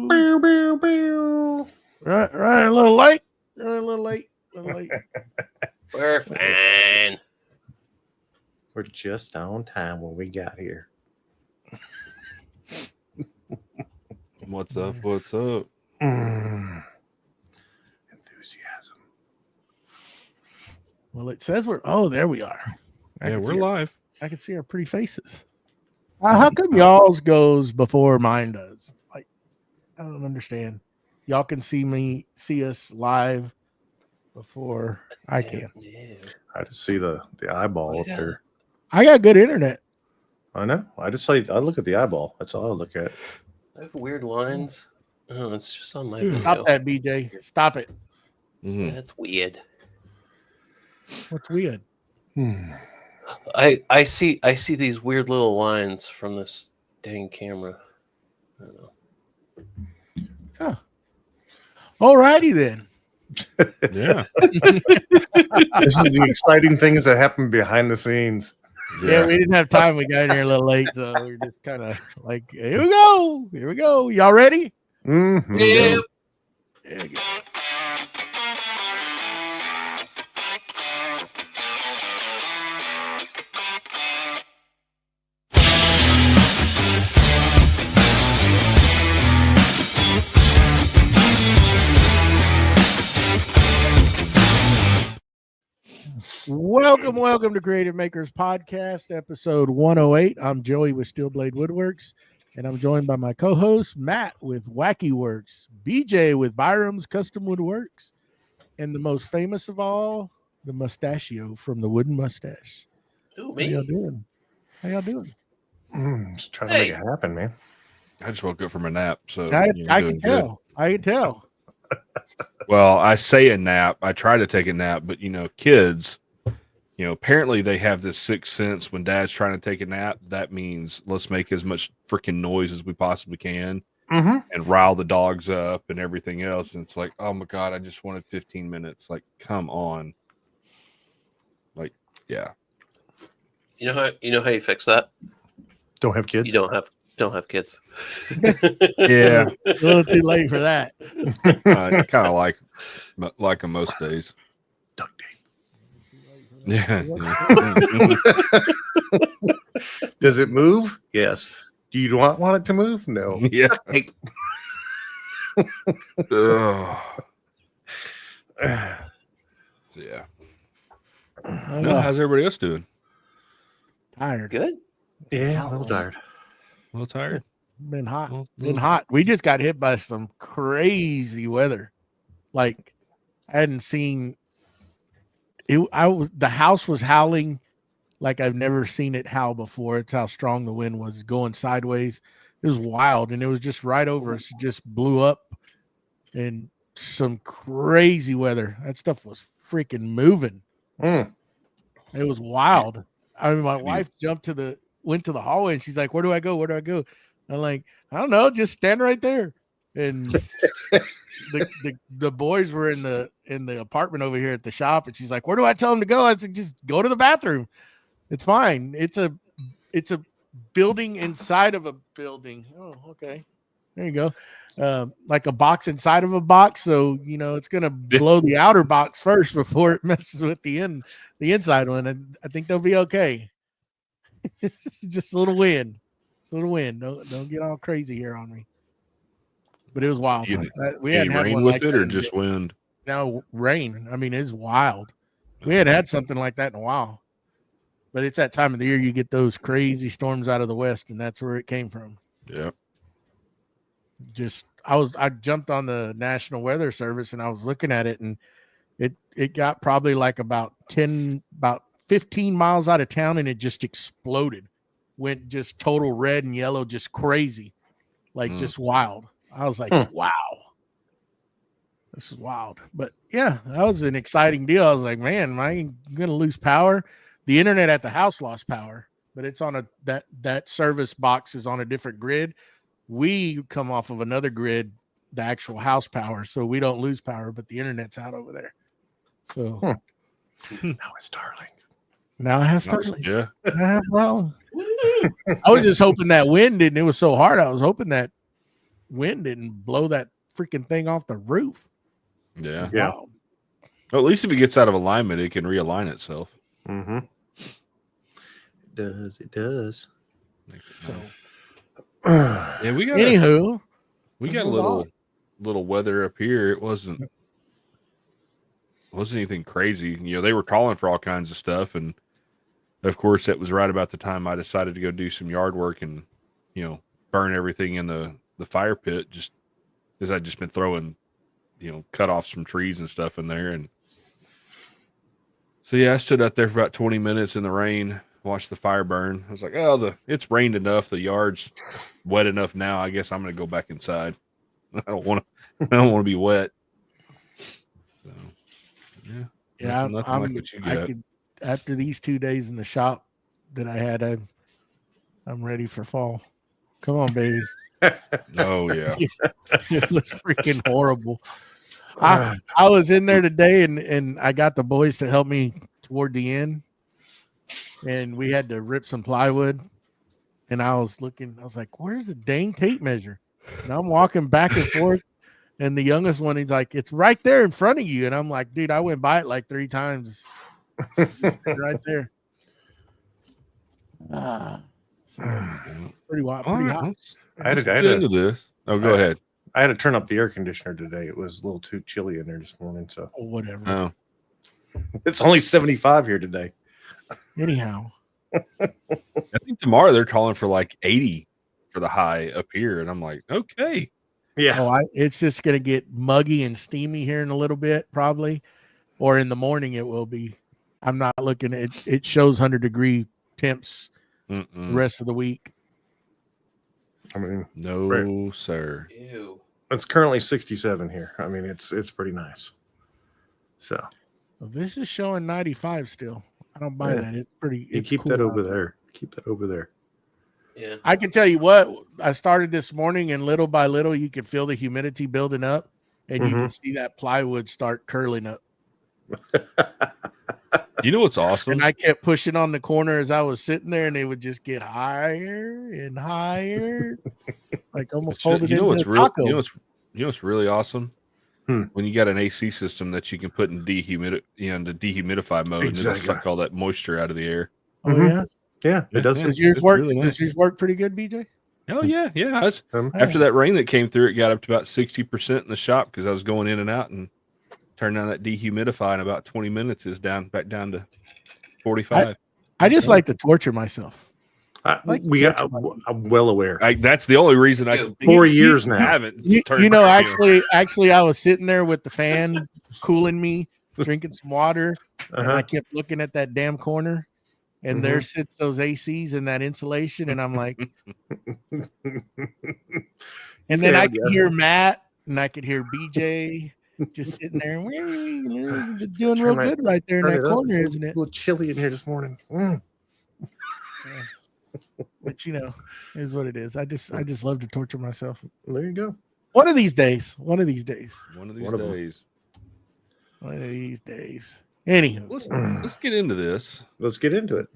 Bow, bow, bow. Right, a little late. A little late. We're fine. We're just on time when we got here. What's up? What's up? Enthusiasm. Well, it says we're. Oh, there we are. Yeah, we're live. I can see our pretty faces. How come y'all's goes before mine does? Like, I don't understand. Y'all can see us live before I can. Yeah. I just see the eyeball up there. I got good internet. I know. I look at the eyeball. That's all I look at. I have weird lines. Oh, it's just on my video. Stop that, BJ. Stop it. Mm-hmm. That's weird. What's weird? I see these weird little lines from this dang camera. I don't know. Huh. Alrighty then. Yeah. This is the exciting things that happen behind the scenes. Yeah, we didn't have time. We got in here a little late, so we're just kind of like, here we go. Y'all ready? Mm-hmm. Yeah. There you go. Welcome to Creative Makers Podcast, episode 108. I'm Joey with Steel Blade Woodworks, and I'm joined by my co-host, Matt with Wackey Works, BJ with Byroms Custom Woodworks, and the most famous of all, the Mustachio from the Wooden Mustache. Who, How me? y'all doing? Just trying to make it happen, man. I just woke up from a nap, so I can tell. I can tell. Well, I say a nap. I try to take a nap, but kids, apparently they have this sixth sense when dad's trying to take a nap. That means let's make as much freaking noise as we possibly can and rile the dogs up and everything else. And it's like, oh my God, I just wanted 15 minutes. Like, come on. Like, yeah. You know how you fix that? Don't have kids. You don't have kids. Yeah. A little too late for that. Kind of like them most days. Duct tape. Yeah. Does it move? Yes. Do you want it to move? No. Yeah. Hey. Yeah. Oh, No, how's everybody else doing? tired. Good. Yeah, a little tired. A little tired. Been hot. Well, Been hot. We just got hit by some crazy weather. Like, I hadn't seen it. The house was howling like I've never seen it howl before. It's how strong the wind was going sideways. It was wild, and it was just right over us. It just blew up, and some crazy weather. That stuff was freaking moving. It was wild. I mean, my wife went to the hallway, and she's like, "Where do I go? Where do I go?" I'm like, "I don't know. Just stand right there." And the boys were in the apartment over here at the shop, and she's like, "Where do I tell them to go?" I said, "Just go to the bathroom. It's fine. It's a building inside of a building." Oh, okay. There you go. Like a box inside of a box. So, it's going to blow the outer box first before it messes with the inside one. And I think they'll be okay. It's just a little wind. It's a little wind. Don't get all crazy here on me. But it was wild. We hadn't had rain one with like it that or just wind? No, rain. I mean, it's wild. We hadn't had something like that in a while. But it's that time of the year you get those crazy storms out of the west, and that's where it came from. Yeah. I jumped on the National Weather Service, and I was looking at it, and it got probably like about 15 miles out of town, and it just exploded. Went just total red and yellow, just crazy. Like just wild. I was like, wow. This is wild. But yeah, that was an exciting deal. I was like, man, am I gonna lose power? The internet at the house lost power, but it's on that service box is on a different grid. We come off of another grid, the actual house power, so we don't lose power, but the internet's out over there. So Now it's Starlink. now it has Starlink. Yeah. Well, I was just hoping that wind, and it was so hard. I was hoping that wind didn't blow that freaking thing off the roof. Yeah. Yeah. Wow. Well, at least if it gets out of alignment, it can realign itself. Mm-hmm. It does. It does. Makes it So, nice. Yeah, we got anywho, we let's got a move little weather up here. It wasn't anything crazy. You know, they were calling for all kinds of stuff, and of course, that was right about the time I decided to go do some yard work and, you know, burn everything in the fire pit. Just because I'd just been throwing, you know, cut offs from trees and stuff in there, and so yeah, I stood out there for about 20 minutes in the rain, watched the fire burn. I was like, oh, it's rained enough. The yard's wet enough now. I guess I'm going to go back inside. I don't want to be wet. So, yeah. yeah, Nothing like what you I got. could, after these 2 days in the shop that I had, I'm ready for fall. Come on, baby. Oh, yeah. It was freaking horrible. I was in there today and I got the boys to help me toward the end, and we had to rip some plywood, and I was like, where's the dang tape measure? And I'm walking back and forth, and the youngest one, he's like, it's right there in front of you. And I'm like, dude, I went by it like 3 times. It's just right there. So pretty wild, All pretty right, hot. let's get into this. Oh, go ahead. I had to turn up the air conditioner today. It was a little too chilly in there this morning. So Or whatever. Oh, it's only 75 here today. Anyhow. I think tomorrow they're calling for like 80 for the high up here, and I'm like, okay. Yeah. Oh, it's just gonna get muggy and steamy here in a little bit, probably, or in the morning it will be. I'm not looking at it. It shows 100-degree temps the rest of the week. I mean, No, sir. Ew. it's currently 67 here. I mean, it's pretty nice. So Well, this is showing 95 still. I don't buy Yeah. that. It's pretty. you It's keep cool that out over there. there. Keep that over there. Yeah. I can tell you what, I started this morning, and little by little, you can feel the humidity building up, and you can see that plywood start curling up. You know what's awesome? And I kept pushing on the corner as I was sitting there, and they would just get higher and higher, like almost holding you know into what's a real? taco. You know what's really awesome? Hmm. When you got an AC system that you can put in the dehumidify mode, and it'll Exactly. suck all that moisture out of the air. Oh yeah, Yeah, it does. Yeah. does yours it's work? really nice. Does yours work pretty good, BJ? Oh yeah, yeah. Um, After that rain that came through, it got up to about 60% in the shop because I was going in and out and turned on that dehumidifier in about 20 minutes. Is back down to 45. I just like to torture myself. Like I'm well aware. That's the only reason I can think 4 of. years I now. haven't. You turned know, back actually, I was sitting there with the fan cooling me, drinking some water, and I Uh-huh. kept looking at that damn corner, and there sits those ACs and that insulation, and I'm like, and then I could hear Matt and I could hear BJ just sitting there, just doing real good right there in that corner, isn't it? A little chilly in here this morning. But you know, it is what it is. I just love to torture myself. There you go. One of these days. One of these One of them. days. One of these days. Anywho, Let's get into this. Let's get into it.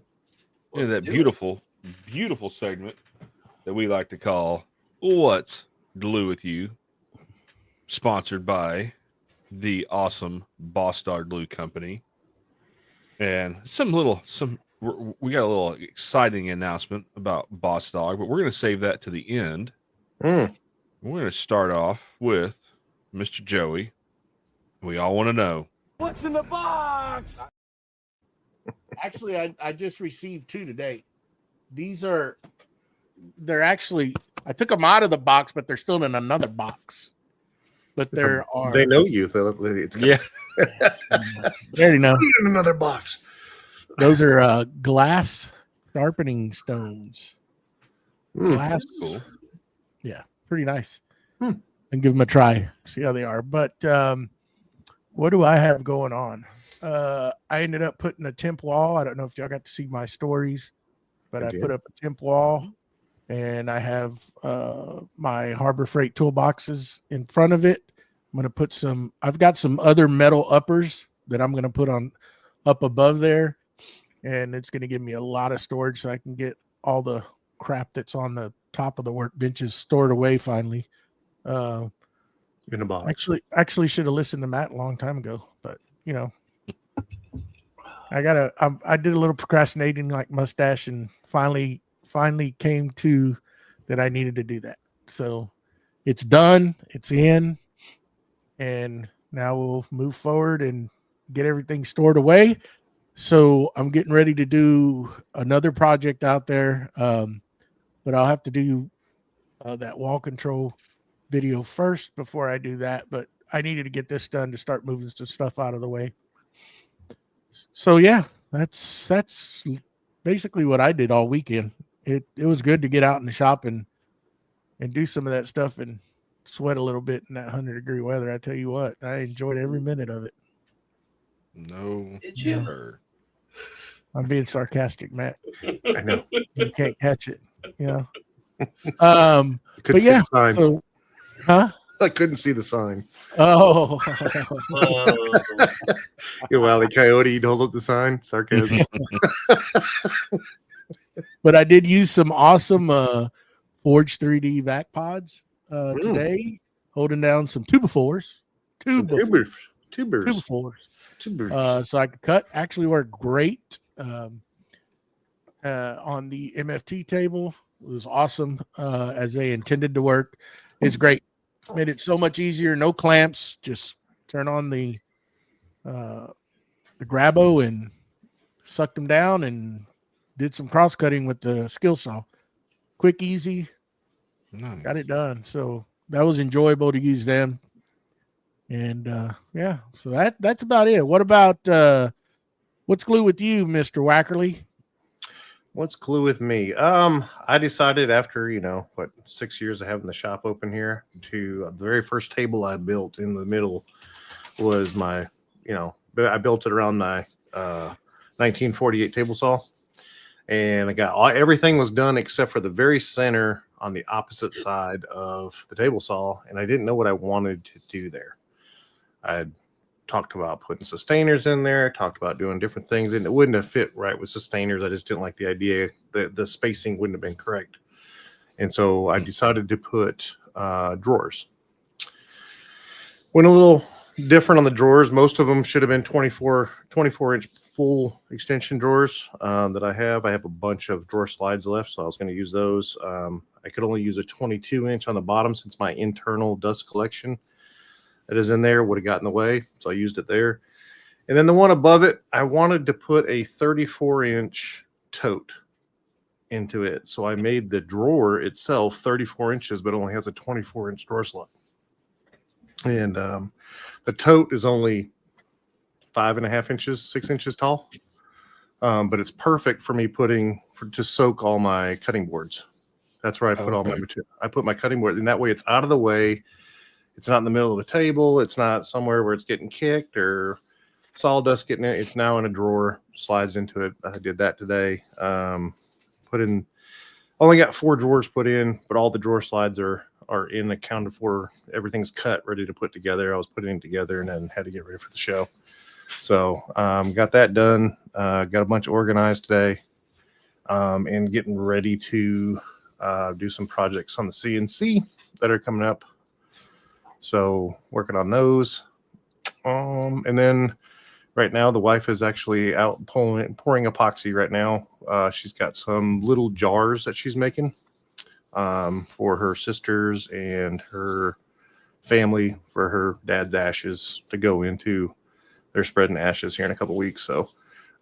Yeah, that beautiful segment that we like to call "What's Glue with You," sponsored by the awesome Boss Dog Glue Company, and we got a little exciting announcement about Boss Dog, but we're going to save that to the end. Mm. We're going to start off with Mr. Joey. We all want to know What's in the box? actually, I just received 2 today. They're actually, I took them out of the box, but they're still in another box. But there are. They know you. It's yeah. They already know. in another box. Those are glass sharpening stones. Glass. Cool. Yeah, pretty nice. And give them a try. See how they are. But what do I have going on? I ended up putting a temp wall. I don't know if y'all got to see my stories, but I put up a temp wall, and I have my Harbor Freight toolboxes in front of it. I'm going to put I've got some other metal uppers that I'm going to put on up above there, and it's going to give me a lot of storage so I can get all the crap that's on the top of the workbenches stored away finally. In a box. Actually should have listened to Matt a long time ago, but you know, I did a little procrastinating like Mustache, and finally came to that I needed to do that. So it's done, it's in, and now we'll move forward and get everything stored away. So I'm getting ready to do another project out there, but I'll have to do that wall control video first before I do that. But I needed to get this done to start moving some stuff out of the way. So yeah, that's basically what I did all weekend. It was good to get out in the shop and do some of that stuff and sweat a little bit in that 100-degree weather. I tell you what, I enjoyed every minute of it. No, Did you? never. I'm being sarcastic, Matt. I know. You can't catch it, you know. Couldn't But see yeah, the sign. so, huh? I couldn't see the sign. Oh, You Wile E. Coyote, you'd hold up the sign. Sarcasm. but I did use some awesome Forge 3D vac pods today, holding down some tubers. Tubers. So I could cut. Actually worked great on the MFT table. It was awesome as they intended to work. It's great. Made it so much easier. No clamps. Just turn on the grabo and sucked them down and did some cross cutting with the skill saw. Quick, easy. Nice. Got it done. So that was enjoyable to use them. And yeah, so that's about it. What about what's glue with you, Mr. Wackerle? What's glue with me? I decided after, 6 years of having the shop open here, to the very first table I built in the middle was my, I built it around my 1948 table saw, and I got everything was done except for the very center on the opposite side of the table saw, and I didn't know what I wanted to do there. I had talked about putting sustainers in there, talked about doing different things, and it wouldn't have fit right with sustainers. I just didn't like the idea. The spacing wouldn't have been correct. And so I decided to put drawers. Went a little different on the drawers. Most of them should have been 24-inch full extension drawers that I have. I have a bunch of drawer slides left, so I was going to use those. I could only use a 22-inch on the bottom since my internal dust collection that is in there would have gotten in the way, so I used it there. And then the one above it, I wanted to put a 34-inch tote into it, so I made the drawer itself 34 inches, but only has a 24-inch drawer slot. And the tote is only 5.5 inches, 6 inches tall, but it's perfect for me to soak all my cutting boards. That's where I put all my material. I put my cutting board, and that way it's out of the way. It's not in the middle of the table. It's not somewhere where it's getting kicked or sawdust getting in. It's now in a drawer, slides into it. I did that today. Only got 4 drawers put in, but all the drawer slides are in, accounted for. Everything's cut, ready to put together. I was putting it together and then had to get ready for the show. So got that done. Got a bunch organized today, and getting ready to do some projects on the CNC that are coming up. So working on those. And then right now the wife is actually out pouring epoxy right now. She's got some little jars that she's making for her sisters and her family for her dad's ashes to go into. They're spreading ashes here in a couple weeks. So,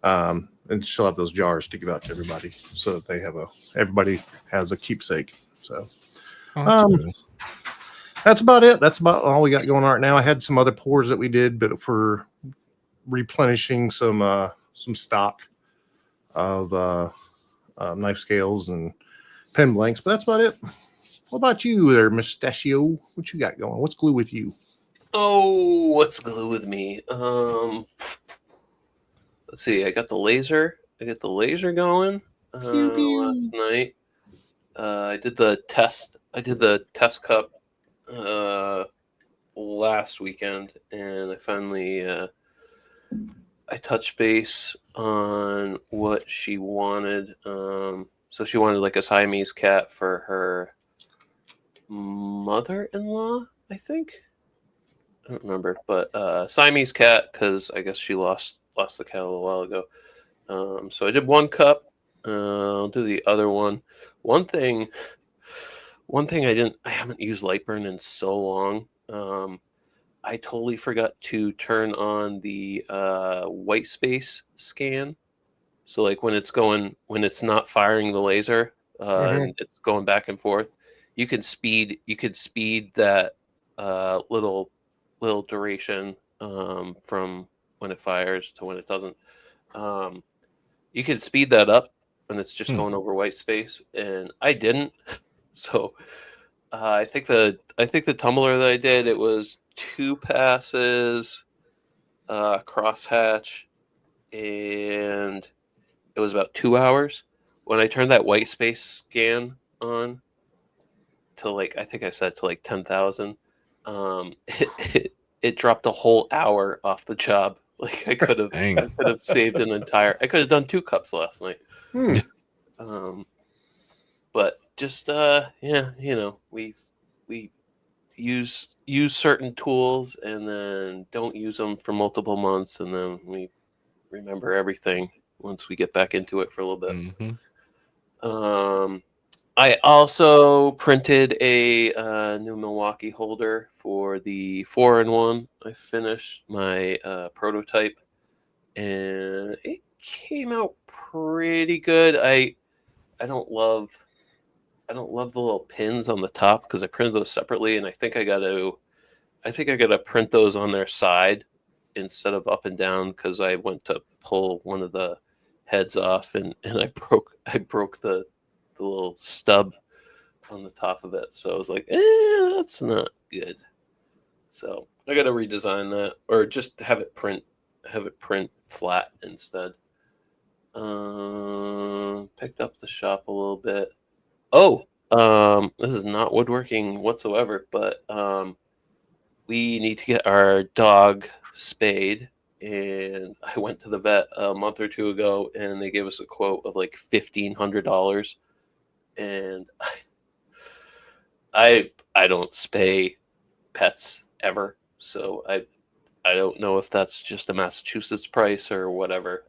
and she'll have those jars to give out to everybody so that everybody has a keepsake. So, Cool. That's about it. That's about all we got going on right now. I had some other pours that we did, but for replenishing some stock of knife scales and pen blanks. But that's about it. What about you there, Mustachio? What you got going? What's glue with you? Oh, what's glue with me? Let's see. I got the laser going last night. I did the test cup last weekend, and I finally I touched base on what she wanted. So she wanted like a Siamese cat for her mother-in-law, I think. I don't remember, but Siamese cat, because I guess she lost the cat a little while ago. So I did one cup. I'll do the other one. One thing I haven't used Lightburn in so long. I totally forgot to turn on the white space scan. So like when it's not firing the laser and it's going back and forth, you can speed that little duration from when it fires to when it doesn't. You can speed that up when it's just going over white space, and I didn't. So I think the tumbler that I did, it was 2 passes, crosshatch, and it was about 2 hours. When I turned that white space scan on to like, I think I said to like 10,000, it dropped a whole hour off the job. Like I could have saved I could have done 2 cups last night. But just we use certain tools and then don't use them for multiple months, and then we remember everything once we get back into it for a little bit. I also printed a new Milwaukee holder for the 4-in-1. I finished my prototype, and it came out pretty good. I don't love the little pins on the top because I printed those separately, and I think I got to print those on their side instead of up and down because I went to pull one of the heads off and I broke the little stub on the top of it. So I was like, that's not good. So I got to redesign that, or just have it print flat instead. Picked up the shop a little bit. This is not woodworking whatsoever, but we need to get our dog spayed, and I went to the vet a month or 2 ago, and they gave us a quote of like $1,500, and I don't spay pets ever, so I don't know if that's just a Massachusetts price or whatever.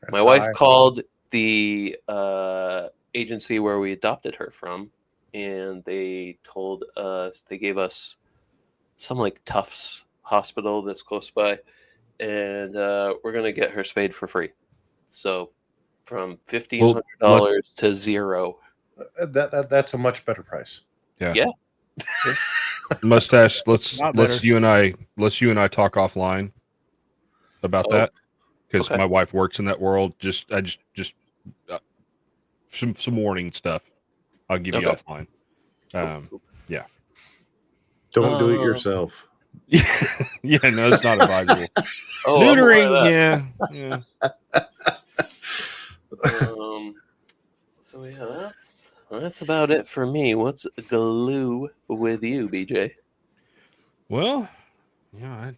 That's my wife called the agency where we adopted her from, and they gave us some like Tufts hospital that's close by, and we're gonna get her spayed for free. So from $1,500 to $0. That's a much better price. Yeah. Mustache, let's you and I talk offline about that, because my wife works in that world. Just some warning stuff. I'll give you offline. Yeah. Don't do it yourself. Yeah, no, it's not advisable. Neutering, yeah. So yeah, that's about it for me. What's glue with you, BJ? Well, I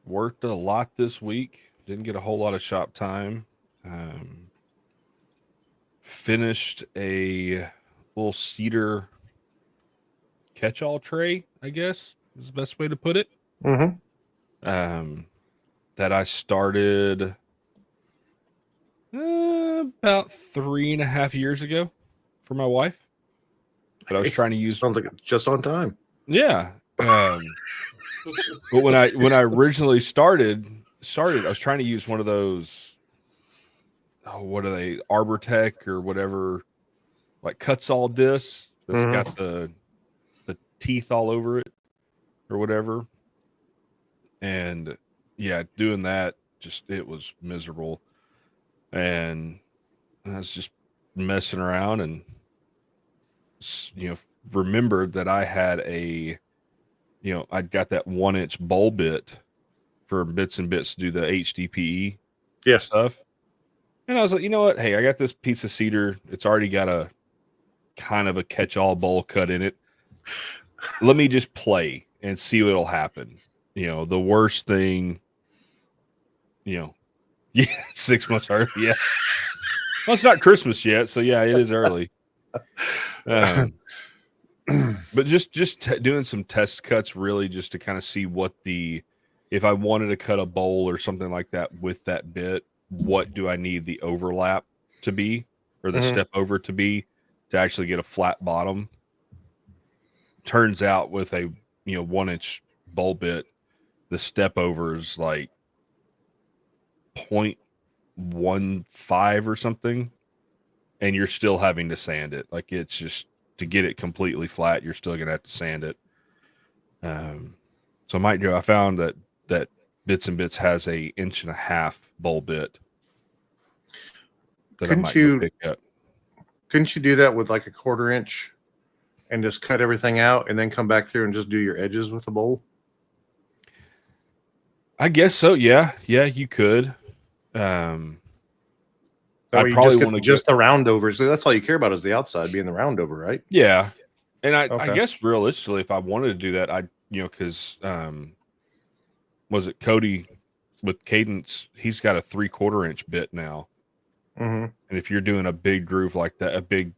worked a lot this week. Didn't get a whole lot of shop time. Finished a little cedar catch-all tray, I guess is the best way to put it. That I started about 3.5 years ago for my wife, but I was trying to use. Sounds like it's just on time. Yeah. But when I originally started, I was trying to use one of those. Oh, what are they? Arbortech or whatever, like cuts all discs that's got the teeth all over it or whatever. And yeah, doing that, it was miserable. And I was just messing around and, remembered that I had I'd got that 1-inch bowl bit for Bits and Bits to do the HDPE stuff. And I was like, you know what? Hey, I got this piece of cedar. It's already got a kind of a catch-all bowl cut in it. Let me just play and see what'll happen. The worst thing, 6 months early. Yeah. Well, it's not Christmas yet, so yeah, it is early. But just doing some test cuts, really, just to kind of see what if I wanted to cut a bowl or something like that with that bit, what do I need the overlap to be, or the step over to be, to actually get a flat bottom. Turns out with a 1-inch bowl bit, the step over is like 0.15 or something, and you're still having to sand it. Like, it's just, to get it completely flat, you're still gonna have to sand it. So I found that Bits and Bits has a 1.5-inch bowl bit that I might go pick up. Couldn't you do that with like a 1/4 inch and just cut everything out and then come back through and just do your edges with the bowl? I guess so. Yeah, you could. That way you just get just the round over. So that's all you care about, is the outside being the round over, right? Yeah. And I guess realistically, if I wanted to do that, because was it Cody with Cadence? He's got a 3/4 inch bit now. And if you're doing a big groove like that, a big,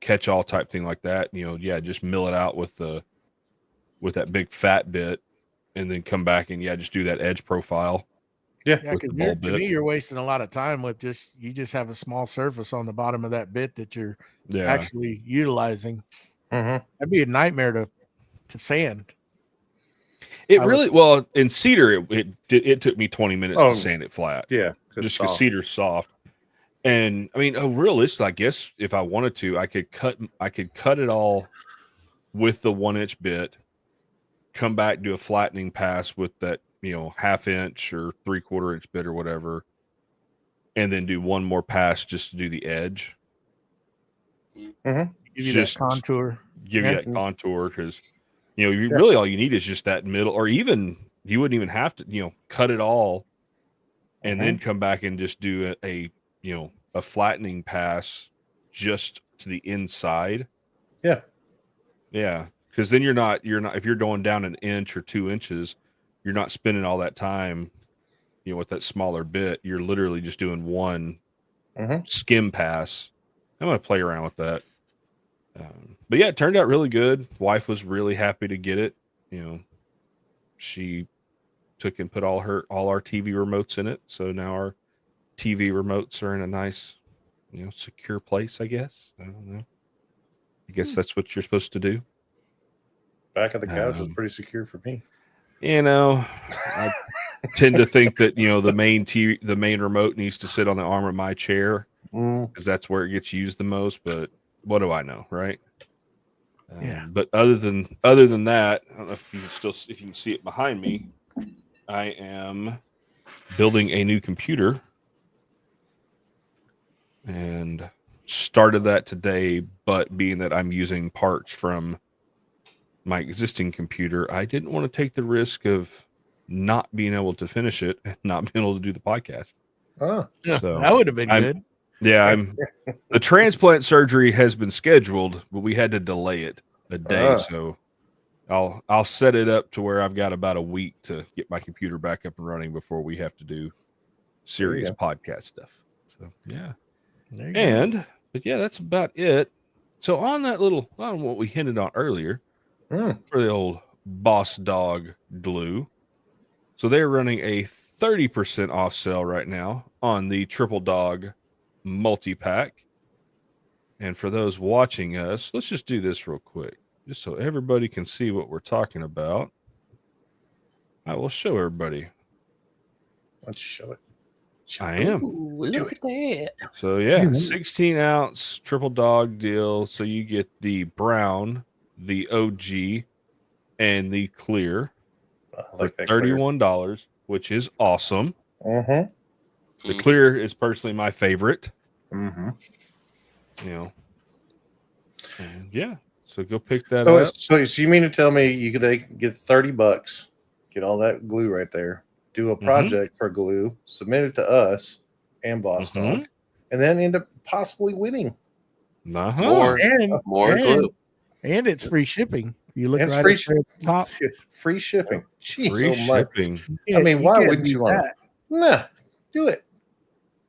catch-all type thing like that, just mill it out with that big fat bit, and then come back and just do that edge profile. Yeah, because to me, you're wasting a lot of time with you just have a small surface on the bottom of that bit that you're actually utilizing. That'd be a nightmare to sand. Well, in cedar, it took me 20 minutes to sand it flat. Yeah, just because cedar's soft. And I mean, realistically, I guess if I wanted to, I could cut it all with the 1-inch bit, come back, do a flattening pass with that 1/2-inch or 3/4 inch bit or whatever, and then do one more pass just to do the edge. Give you that contour. Give you that contour, because really all you need is just that middle, or even you wouldn't even have to cut it all and then come back and just do a flattening pass just to the inside. Yeah, because then you're not if you're going down 1 inch or 2 inches, you're not spending all that time with that smaller bit. You're literally just doing one skim pass. I'm gonna play around with that. But yeah, it turned out really good. Wife was really happy to get it. She took and put all our TV remotes in it, so now our TV remotes are in a nice, secure place, I guess. I don't know. I guess that's what you're supposed to do. Back of the couch is pretty secure for me. I tend to think that the main remote needs to sit on the arm of my chair, because that's where it gets used the most. But what do I know, right? But other than that, I don't know if you can see it behind me. I am building a new computer, and started that today. But being that I'm using parts from my existing computer, I didn't want to take the risk of not being able to finish it and not being able to do the podcast. Oh, so that would have been good. Yeah, the transplant surgery has been scheduled, but we had to delay it a day. So I'll set it up to where I've got about a week to get my computer back up and running before we have to do serious podcast stuff. So yeah. But yeah, that's about it. So on what we hinted on earlier, for the old Boss Dog glue. So they're running a 30% off sale right now on the Triple Dog multi-pack. And for those watching us, let's just do this real quick, just so everybody can see what we're talking about. I will show everybody. Let's show it. I am. Ooh, look at that. So yeah, 16-ounce Triple Dog deal. So you get the brown, the OG, and the clear for $31, which is awesome. The clear is personally my favorite. And yeah, so go pick that up. So you mean to tell me they get $30, get all that glue right there, do a project for glue, submit it to us and Boss Dog, and then end up possibly winning more glue, and it's free shipping. You look and right free at the top. Free shipping. Jeez, free shipping. I mean, why wouldn't you want that? Nah, do it.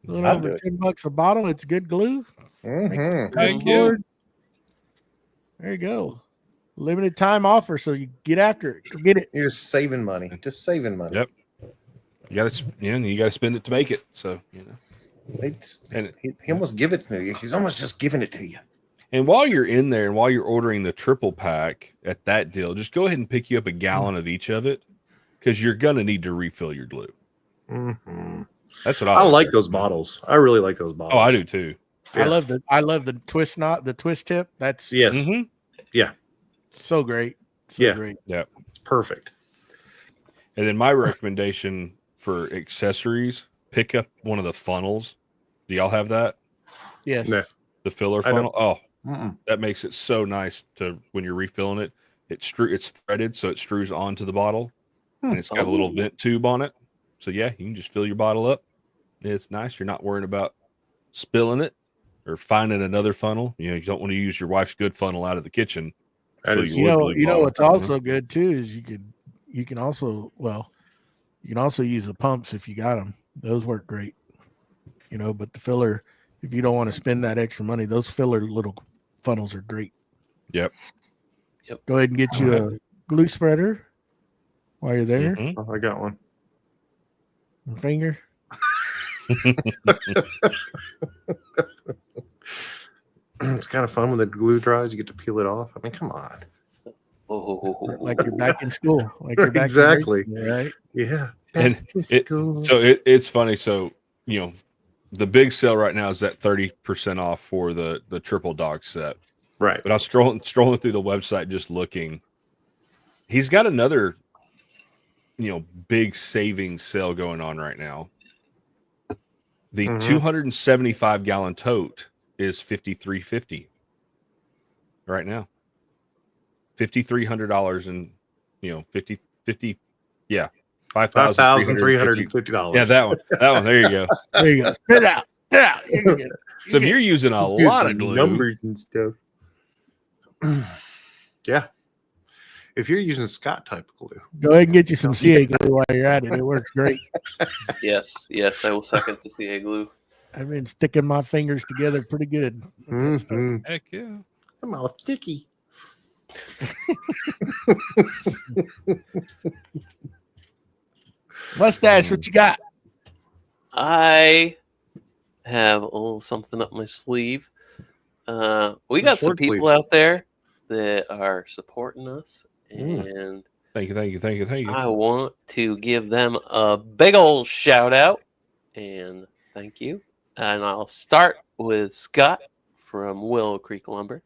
A little over $10 a bottle. It's good glue. Thank you. There you go. Limited time offer, so you get after it. Go get it. You're just saving money. Just saving money. Yep. You gotta spend it to make it. So He almost give it to you. He's almost just giving it to you. And while you're in there and while you're ordering the triple pack at that deal, just go ahead and pick you up a gallon of each of it because you're gonna need to refill your glue. Mm-hmm. That's what I like those bottles. I really like those bottles. Oh, I do too. Yeah. I love the twist knot, the twist tip. That's Yes. Mm-hmm. Yeah. So great. Great. Yeah. It's perfect. And then my recommendation for accessories, pick up one of the funnels. Do y'all have that? Yes. No. The filler I funnel. Oh, Mm-mm. that makes it so nice to when you're refilling it. It's threaded, so it strews onto the bottle, and it's got a little vent tube on it. So yeah, you can just fill your bottle up. It's nice. You're not worrying about spilling it or finding another funnel. You don't want to use your wife's good funnel out of the kitchen. You know what's also good too is you can also use the pumps if you got them. Those work great. But the filler, if you don't want to spend that extra money, those filler little funnels are great. Yep. Go ahead and get you a glue spreader while you're there. Mm-hmm. Oh, I got one. Finger. It's kind of fun when the glue dries. You get to peel it off. I mean, come on. Like you're back in school. Like you're back Exactly. in school, right? Yeah. And it's funny. So the big sale right now is that 30% off for the triple dog set. Right. But I was scrolling through the website just looking. He's got another big savings sale going on right now. The 275 gallon tote is $5,350 right now. $5,300 and $5,350. Yeah, that one. There you go. There you go. Spit out. Yeah. So if you're using a lot of glue, numbers and stuff. Yeah. If you're using Scott type glue, go ahead and get you some CA glue while you're at it. It works great. Yes, I will second the CA glue. I've been sticking my fingers together pretty good. heck yeah. I'm all sticky. Mustache, what you got? I have a little something up my sleeve. We got some people out there that are supporting us, and thank you. I want to give them a big old shout out and thank you. And I'll start with Scott from Willow Creek Lumber,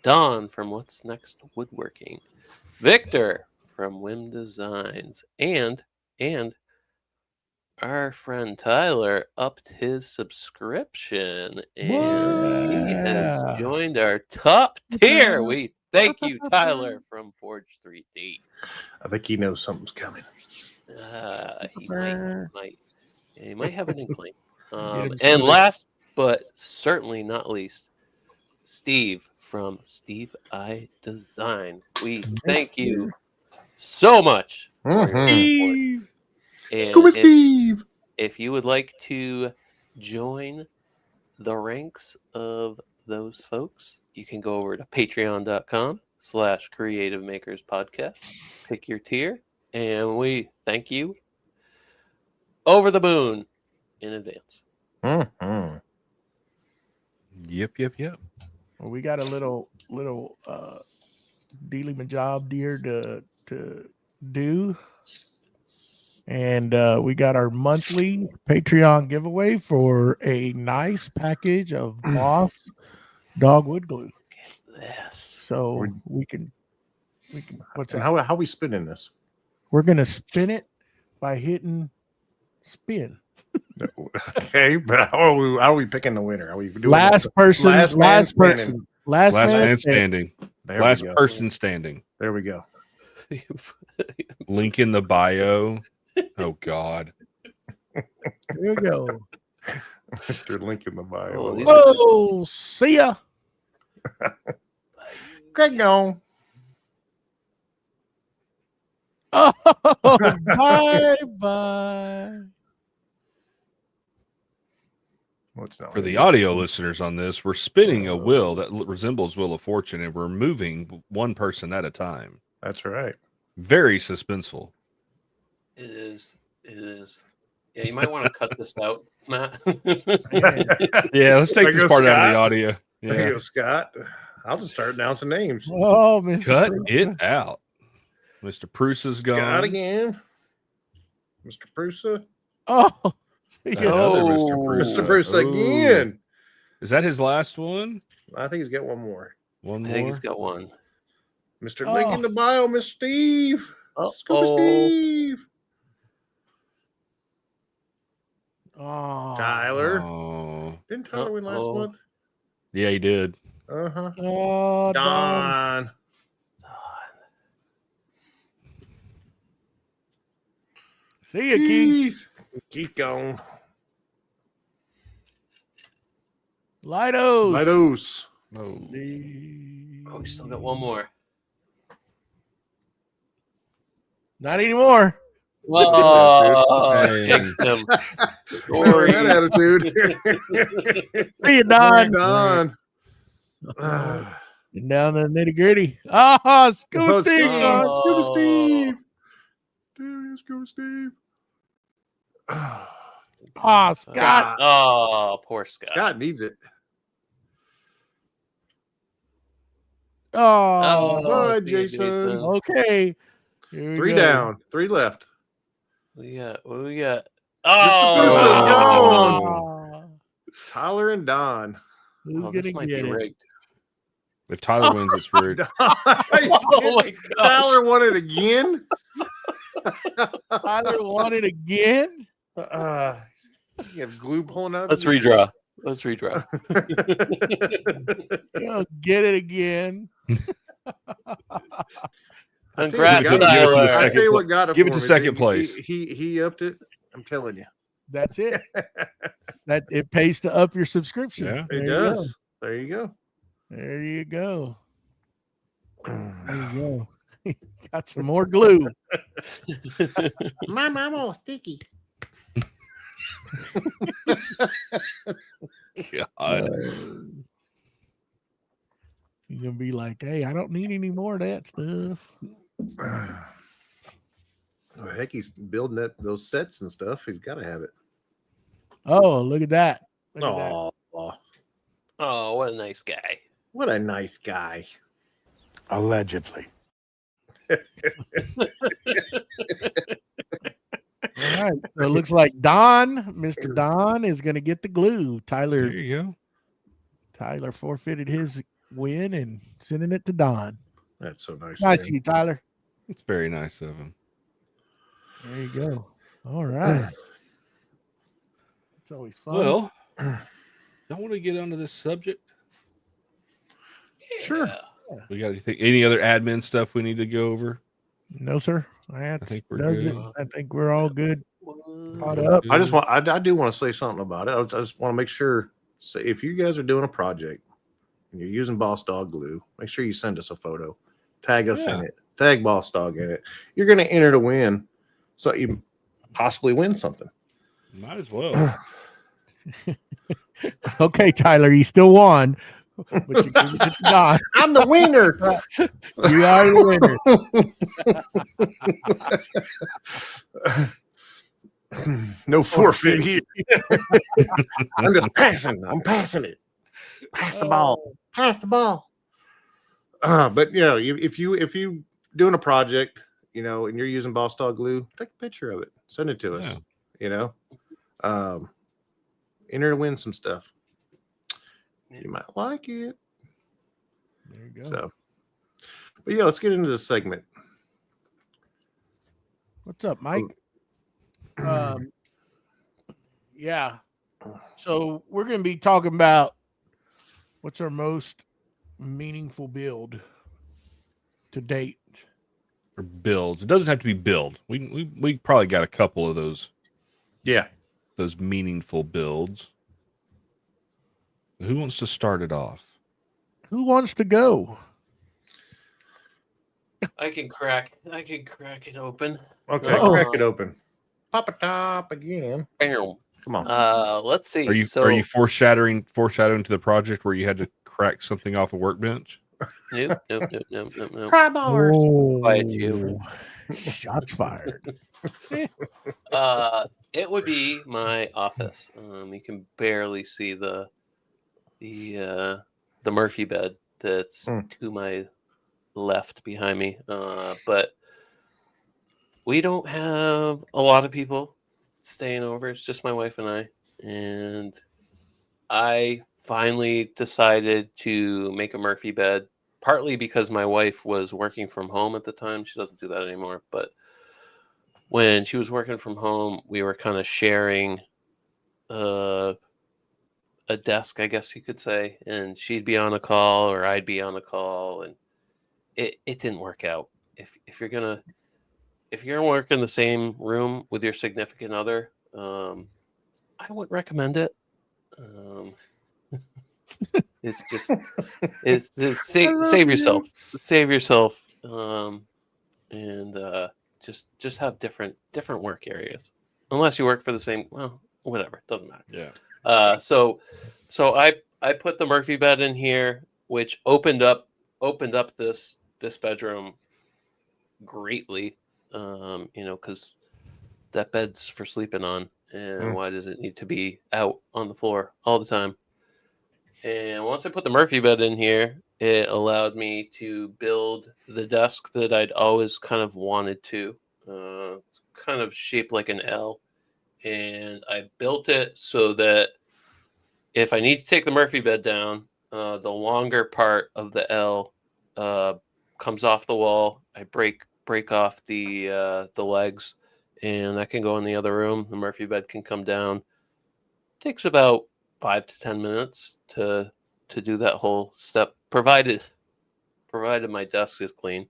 Don from What's Next Woodworking, Victor from Whim Designs, and our friend Tyler upped his subscription and he has joined our top tier. We thank you, Tyler from Forge 3D. I think he knows something's coming. He might have an inkling. And last but certainly not least, Steve from Steve I Design. We thank you so much. Mm-hmm. And Steve. if you would like to join the ranks of those folks, you can go over to patreon.com/Creative Makers Podcast, pick your tier, and we thank you over the moon in advance. Mm-hmm. Yep. Well, we got a little dealing job here to do. And we got our monthly Patreon giveaway for a nice package of Moss dogwood glue. Yes. So we can what's that? How we spinning this? We're gonna spin it by hitting spin. Okay, but how are we picking the winner? Are we doing last person man standing. Last man standing. Last go. person standing. There we go. Link in the bio. Oh God. Here we go. Mr. Link in the bio. Oh, see ya. Greg gone. Oh, bye. Well, What's not For the audio listeners on this, we're spinning a wheel that resembles Wheel of Fortune, and we're moving one person at a time. That's right. Very suspenseful. It is. It is. Yeah, you might want to cut this out, Matt. Yeah, let's take There this goes part out of Scott. the audio. There you Yeah. go, Scott. I'll just start announcing names. Oh, Mr. Cut Prusa. it out. Mr. Prusa's gone. Scott again. Mr. Prusa. Oh, see ya. Another Mr. Oh. Prusa. Mr. Prusa Oh. again. Is that his last one? I think he's got one more. One I more? think he's got one. Mr. Oh. Link in the bio, Mr. Steve. Scuba Uh-oh. Steve. Oh, Tyler. Oh. Didn't Tyler win last Uh-oh. month? Yeah, he did. Uh-huh. Oh, Don. Don. See ya, Keith. Keith gone. Lidos. Lidos. Oh. Oh, we still got one more. Not anymore. Oh, Hey. jinxed him. Remember that attitude. See you, Don. Don. And down the nitty gritty. Ah, Scuba Oh, Steve. Scott. Oh. Scuba Steve. Dude, Scuba Steve. Ah, Scott. Oh, poor Scott. Scott needs it. Oh, Bye, see you, Jason. okay. Here we 3 go. down. 3 left. What we got? What we got? Prusa's Oh, gone. Ah, Tyler and Don. who's oh, this gonna might get be it? rigged. If Tyler wins, it's rude. Are you Oh kidding my me? gosh. Tyler won it again. Tyler won it again. You have glue pulling out. of Let's his ears. redraw. Let's redraw. He'll get it again. Congrats, Give it to Tyler. I tell you what got it. Give it for to me. second place. He upped it. I'm telling you, That's it. That it pays to up your subscription. Yeah. it There you does. There you go. go. There you go. There you go. Got some more glue. My mom all sticky. God. You're gonna be like, hey, I don't need any more of that stuff. Oh, heck, he's building those sets and stuff. He's got to have it. Oh, look at that. Look at that. Oh, Oh, what a nice guy. what a nice guy. Allegedly. All right. So it looks like Mr. Don is gonna get the glue. There you Tyler forfeited his win and sending it to Don. That's so nice. Nice man. of you, Tyler. go. It's very nice of him. There you go. All right. It's always fun. Well, don't want to get onto this subject. Sure. Yeah. We got anything? Any other admin stuff we need to go over? No, sir. I think we're good. I think we're all good. Caught Well, up. I just want. I do want to say something about it. I just want to make sure. So if you guys are doing a project and you're using Boss Dog glue, make sure you send us a photo. Tag us in it. Tag Boss Dog in it. You're going to enter to win, so you possibly win something. Might as well. Okay, Tyler, you still won. But you give it to Don. I'm the winner. You are the winner. No forfeit here. I'm just passing. I'm passing it. Pass the ball. Pass the ball. But you know, if you doing a project, you know, and you're using Boss Dog glue, take a picture of it, send it to us. Yeah. You know, enter to win some stuff. You might like it. There you go. So, but yeah, let's get into this segment. What's up, Mike? Yeah. So we're going to be talking about what's our most meaningful build to date. Or builds. It doesn't have to be build. We probably got a couple of those meaningful builds. Who wants to start it off? Who wants to go? I can crack it open. Okay, Oh. crack it open. Pop a top again. Bam. Come on. Let's see. Are you foreshadowing to the project where you had to crack something off a workbench? Nope. Pry bars. Quiet you. Shots fired. It would be my office. You can barely see the Murphy bed that's to my left behind me. But we don't have a lot of people staying over. It's just my wife and I. And I finally decided to make a Murphy bed, partly because my wife was working from home at the time. She doesn't do that anymore. But when she was working from home, we were kind of sharing a desk, I guess you could say. And she'd be on a call or I'd be on a call. And it didn't work out. If you're gonna work in the same room with your significant other, I would recommend it. It's just save yourself, and just have different work areas, unless you work for the same. Well, whatever, it doesn't matter. Yeah. So I put the Murphy bed in here, which opened up this bedroom greatly. Because that bed's for sleeping on, and why does it need to be out on the floor all the time? And once I put the Murphy bed in here, it allowed me to build the desk that I'd always kind of wanted to. It's kind of shaped like an L, and I built it so that if I need to take the Murphy bed down, the longer part of the L comes off the wall. I break off the legs, and I can go in the other room. The Murphy bed can come down. Takes about 5 to 10 minutes to do that whole step, provided my desk is clean.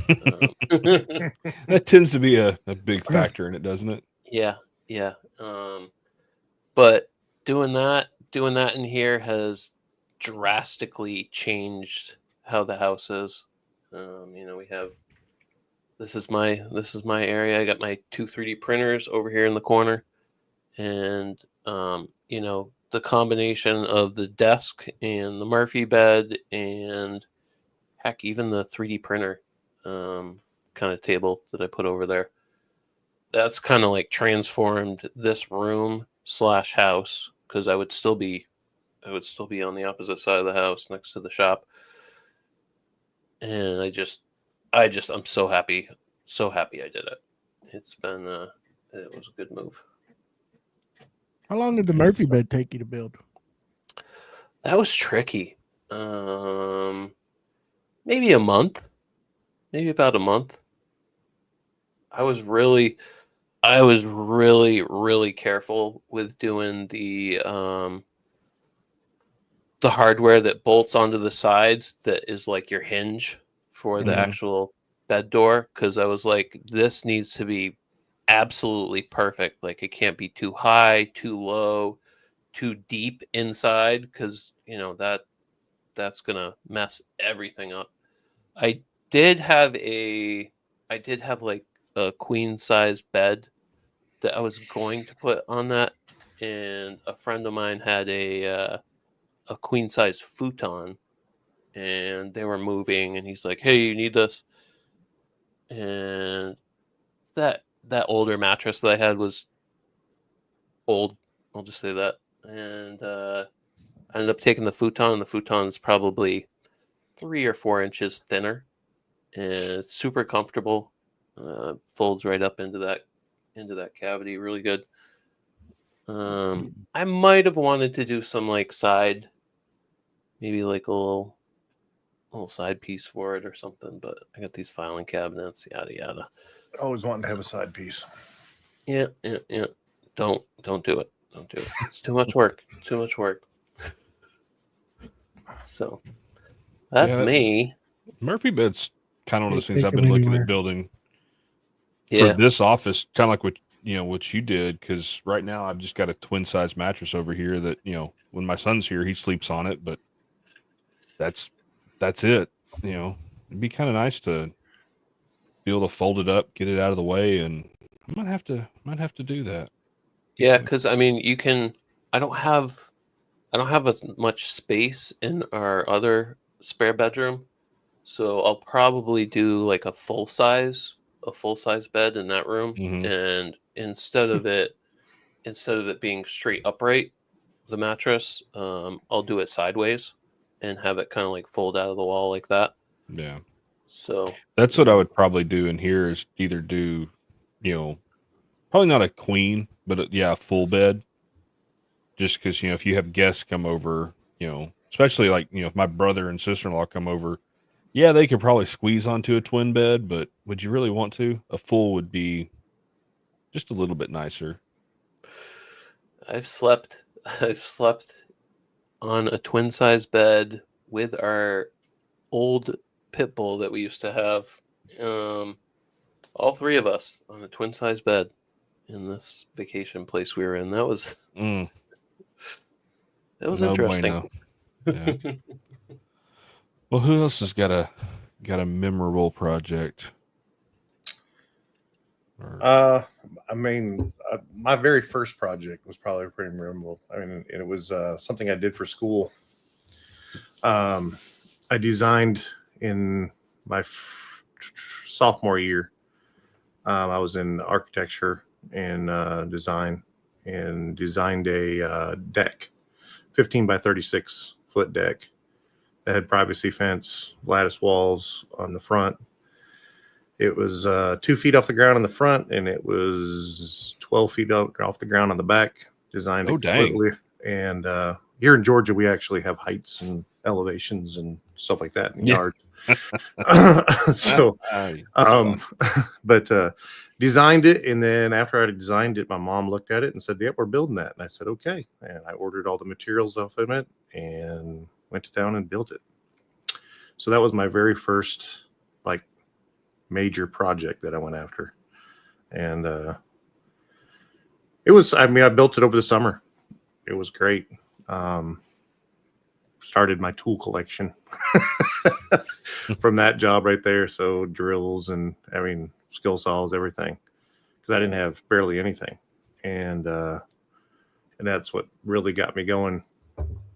That tends to be a big factor in it, doesn't it? Yeah. But doing that in here has drastically changed how the house is. We have this is my area. I got my 2 3D printers over here in the corner, and the combination of the desk and the Murphy bed, and heck, even the 3D printer kind of table that I put over there, that's kind of like transformed this room / house, because I would still be on the opposite side of the house next to the shop. And I'm so happy I did it. It's been it was a good move. How long did the Murphy bed take you to build? That was tricky. Maybe a month. Maybe about a month. I was really careful with doing the hardware that bolts onto the sides, that is like your hinge for the actual bed door, because I was like, this needs to be absolutely perfect. Like, it can't be too high, too low, too deep inside, because that's gonna mess everything up. I did have like a queen size bed that I was going to put on that, and a friend of mine had a queen size futon, and they were moving, and he's like, "Hey, you need this?" And that older mattress that I had was old. I'll just say that. And I ended up taking the futon, and the futon's probably 3 or 4 inches thinner, and it's super comfortable. Folds right up into that cavity, really good. I might have wanted to do some like side, maybe like a little side piece for it or something, but I got these filing cabinets, yada yada. Always wanting to have a side piece. Yeah. Don't do it. It's too much work. So that's me. Murphy bed's kind of one of those Can't things take I've been them looking anywhere. at building Yeah. for this office, kind of like what you did, because right now I've just got a twin size mattress over here that, when my son's here, he sleeps on it, but that's it. It'd be kind of nice to be able to fold it up, get it out of the way, and I might have to do that. Yeah, because I mean, you can. I don't have as much space in our other spare bedroom, so I'll probably do like a full size bed in that room, Mhm. and instead of it being straight upright, the mattress, I'll do it sideways and have it kind of like fold out of the wall like that. Yeah. So That's what I would probably do in here is either do, probably not a queen, but a full bed. Just because, if you have guests come over, especially like, if my brother and sister-in-law come over, yeah, they could probably squeeze onto a twin bed, but would you really want to? A full would be just a little bit nicer. I've slept on a twin size bed with our old pit bull that we used to have. All three of us on a twin size bed in this vacation place we were in. That was No interesting. Bueno. Yeah. Well, who else has got a memorable project? I mean, my very first project was probably pretty memorable. I mean, it was something I did for school. I designed in my sophomore year. I was in architecture and design, and designed a deck, 15 by 36 foot deck that had privacy fence, lattice walls on the front. It was 2 feet off the ground in the front, and it was 12 feet off the ground on the back. Designed it completely. And here in Georgia, we actually have heights and elevations and stuff like that in yards. So, but designed it, and then after I designed it, my mom looked at it and said, "Yep, we're building that." And I said, "Okay." And I ordered all the materials off of it and went to town and built it. So that was my very first major project that I went after, and it was. I mean, I built it over the summer. It was great. Started my tool collection from that job right there. So drills and skill saws, everything, because I didn't have barely anything, and that's what really got me going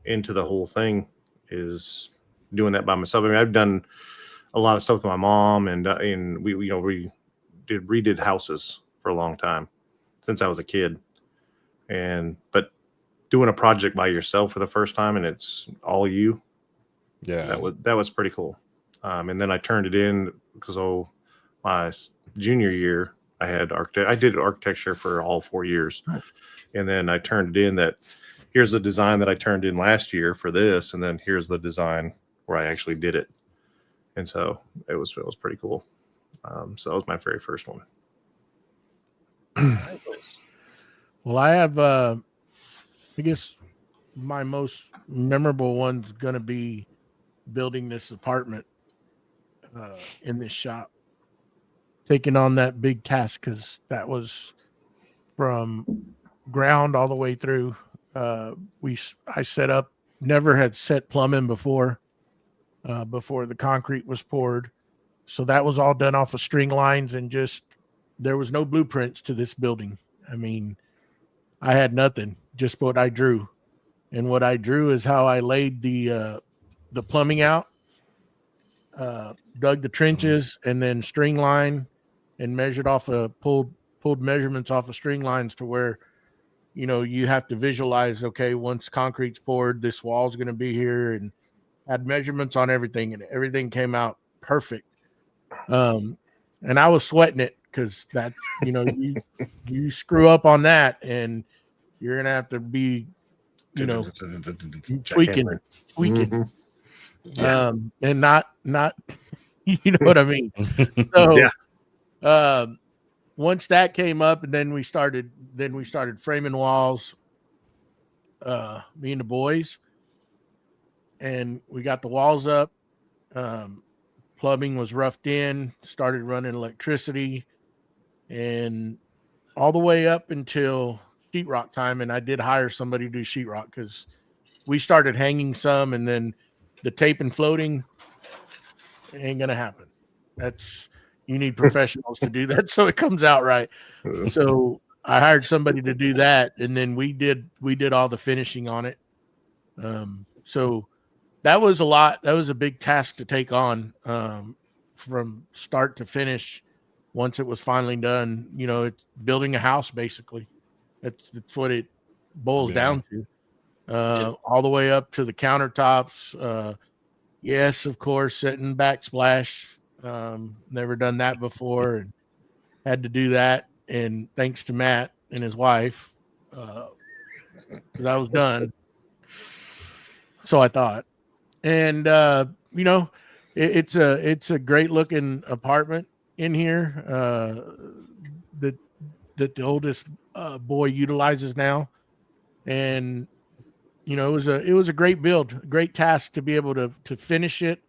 into the whole thing, is doing that by myself. I mean, I've done a lot of stuff with my mom, and we redid houses for a long time since I was a kid, but doing a project by yourself for the first time and it's all you, that was pretty cool. And then I turned it in because my junior year I did architecture for all 4 years, and then I turned it in that here's the design that I turned in last year for this, and then here's the design where I actually did it. And so it was pretty cool. So that was my very first one. Well, I have, I guess my most memorable one's going to be building this apartment in this shop, taking on that big task, because that was from ground all the way through. I set up, never had set plumbing before the concrete was poured. So that was all done off of string lines, and just, there was no blueprints to this building. I mean, I had nothing, just what I drew. And what I drew is how I laid the plumbing out, dug the trenches, and then string line, and measured off pulled measurements off of string lines to where, you have to visualize, okay, once concrete's poured, this wall's going to be here, and had measurements on everything, and everything came out perfect. And I was sweating it, because that, you screw up on that, and you're going to have to be, tweaking, Mm-hmm. yeah. And not, you know what I mean? So, once that came up, and then we started framing walls, me and the boys, and we got the walls up. Plumbing was roughed in, started running electricity, and all the way up until sheetrock time. And I did hire somebody to do sheetrock, because we started hanging some, and then the tape and floating ain't gonna happen. You need professionals to do that, so it comes out right. So I hired somebody to do that, and then we did all the finishing on it. So that was a lot. That was a big task to take on from start to finish. Once it was finally done, it's building a house basically. That's what it boils down to. All the way up to the countertops. Yes, of course, setting backsplash. Never done that before, and had to do that. And thanks to Matt and his wife, because I was done. So I thought, and it's a great looking apartment in here that the oldest boy utilizes now, and it was a great build, a great task to be able to finish it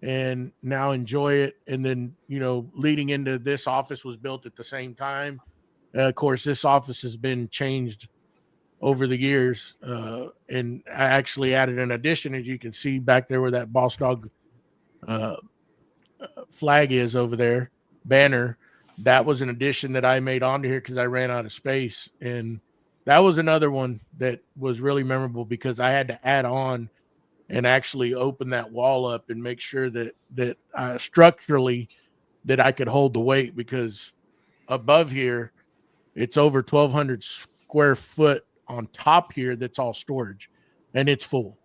and now enjoy it. And then leading into this office was built at the same time. Of course, this office has been changed over the years, and I actually added an addition, as you can see back there where that Boss Dog flag is over there, banner. That was an addition that I made onto here because I ran out of space, and that was another one that was really memorable because I had to add on and actually open that wall up and make sure that structurally that I could hold the weight, because above here it's over 1,200 square foot on top here that's all storage, and it's full.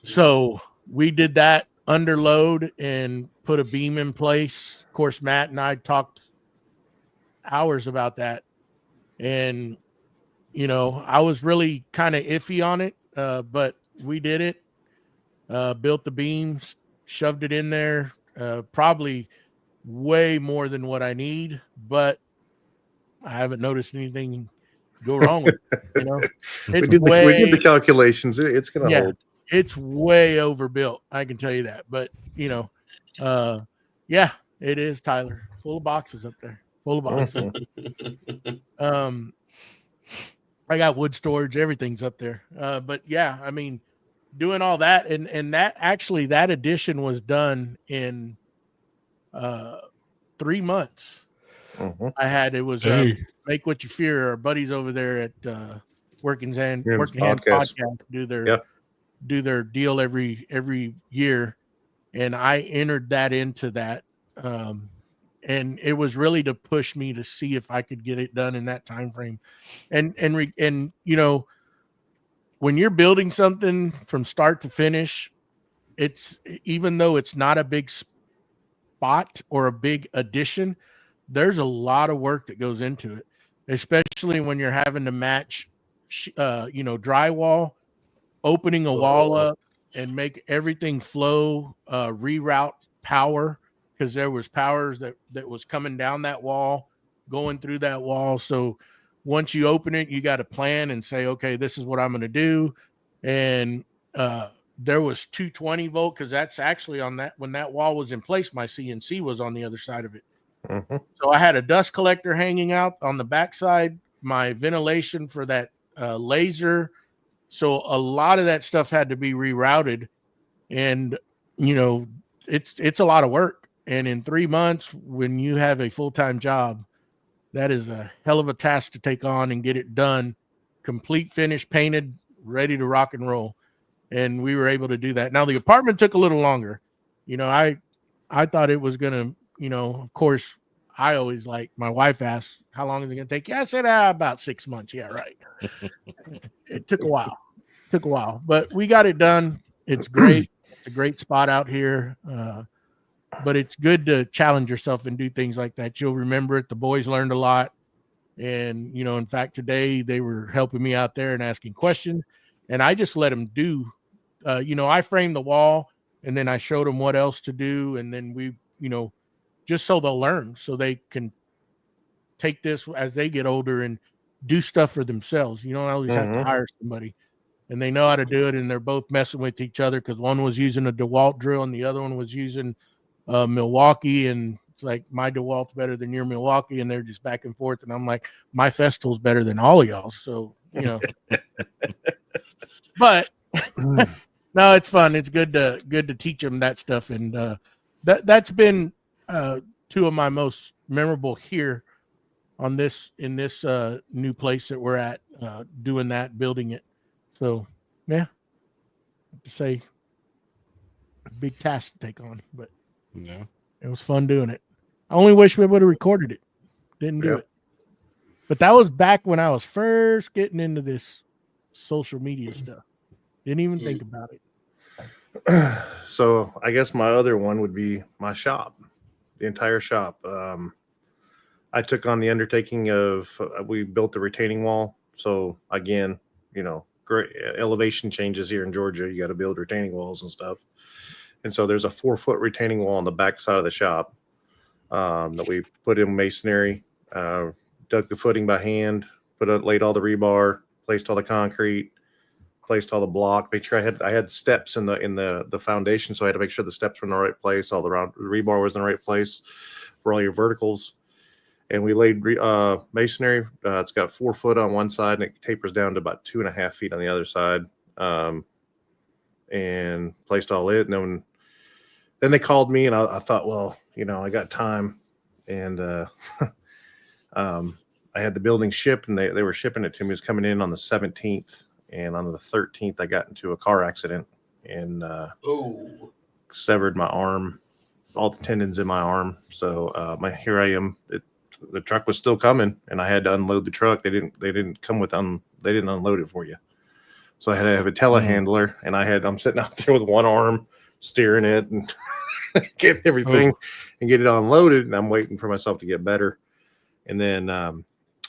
So we did that under load and put a beam in place. Of course, Matt and I talked hours about that, and I was really kind of iffy on it, but we did it. Built the beams, shoved it in there, probably way more than what I need, but I haven't noticed anything go wrong with it. We did the calculations. It's going to hold. It's way overbuilt, I can tell you that. But yeah, it is, Tyler. Full of boxes up there. Full of boxes. I got wood storage, everything's up there. But yeah, I mean, doing all that, and that actually, that addition was done in 3 months. It was Make What You Fear. Our buddies over there at Working Hand Podcast do their deal every year, and I entered that into that, and it was really to push me to see if I could get it done in that time frame, and when you're building something from start to finish, it's, even though it's not a big spot or a big addition, there's a lot of work that goes into it, especially when you're having to match, drywall, opening a wall up and make everything flow, reroute power, because there was powers that was coming down that wall, going through that wall. So once you open it, you got to plan and say, okay, this is what I'm going to do. And there was 220 volt, because that's actually on that, when that wall was in place, my CNC was on the other side of it. So I had a dust collector hanging out on the backside, my ventilation for that laser. So a lot of that stuff had to be rerouted, and it's a lot of work. And in 3 months, when you have a full-time job, that is a hell of a task to take on and get it done, complete, finished, painted, ready to rock and roll. And we were able to do that. Now the apartment took a little longer. I thought it was gonna, of course, I always, like, my wife asked, how long is it gonna take you? I said, about 6 months. Yeah, right. It took a while, but we got it done. It's great. It's a great spot out here. But it's good to challenge yourself and do things like that. You'll remember it. The boys learned a lot. And, in fact, today they were helping me out there and asking questions, and I just let them do, I framed the wall, and then I showed them what else to do. And then we, just so they'll learn, so they can take this as they get older and do stuff for themselves. You don't always have to hire somebody, and they know how to do it. And they're both messing with each other, because one was using a DeWalt drill and the other one was using Milwaukee, and it's like, my DeWalt's better than your Milwaukee, and they're just back and forth. And I'm like, my Festool's better than all of y'all. So, but no, it's fun. It's good to teach them that stuff. And that's been two of my most memorable here. on this in this new place that we're at, doing that, building it. So yeah, to say big task to take on, but No. it was fun doing it. I only wish we would have recorded it. Didn't do it. But that was back when I was first getting into this social media stuff. Didn't even think about it. So I guess my other one would be my shop, the entire shop. I took on the undertaking of, we built the retaining wall. So again, great elevation changes here in Georgia. You got to build retaining walls and stuff. And so there's a 4-foot retaining wall on the back side of the shop that we put in masonry, dug the footing by hand, laid all the rebar, placed all the concrete, placed all the block, make sure I had steps in the foundation. So I had to make sure the steps were in the right place. All the rebar was in the right place for all your verticals. And we laid masonry. It's got 4 foot on one side and it tapers down to about 2.5 feet on the other side. And placed all it. And then they called me and I thought, well, I got time. And I had the building shipped and they were shipping it to me. It was coming in on the 17th. And on the 13th, I got into a car accident and severed my arm, all the tendons in my arm. So here I am. The truck was still coming, and I had to unload the truck. They didn't come with they didn't unload it for you. So I had to have a telehandler, and I'm sitting out there with one arm steering it and getting everything and get it unloaded. And I'm waiting for myself to get better. And then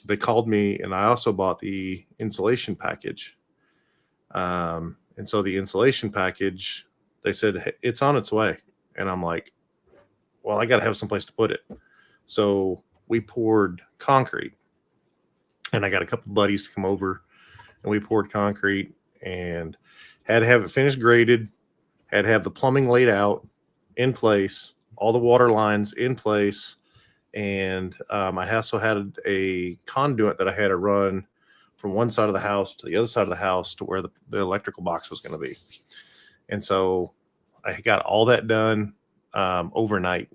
they called me, and I also bought the insulation package. And so the insulation package, they said, hey, it's on its way. And I'm like, well, I got to have some place to put it. So we poured concrete, and I got a couple buddies to come over, and we poured concrete and had to have it finished graded, had to have the plumbing laid out in place, all the water lines in place. And I also had a conduit that I had to run from one side of the house to the other side of the house to where the electrical box was going to be. And so I got all that done overnight.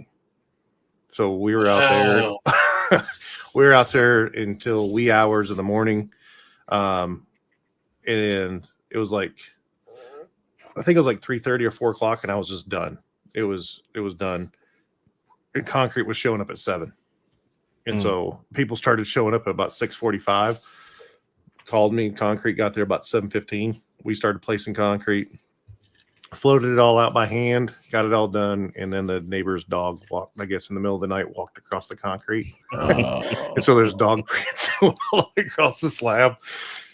So we were out there. We were out there until wee hours of the morning. And it was like, I think it was like 3:30 or 4 o'clock, and I was just done. It was done. And concrete was showing up at 7. And so people started showing up at about 6:45. Called me. Concrete got there about 7:15. We started placing concrete, floated it all out by hand, got it all done, and then the neighbor's dog walked, I guess in the middle of the night, walked across the concrete. And so there's dog prints all the way across the slab.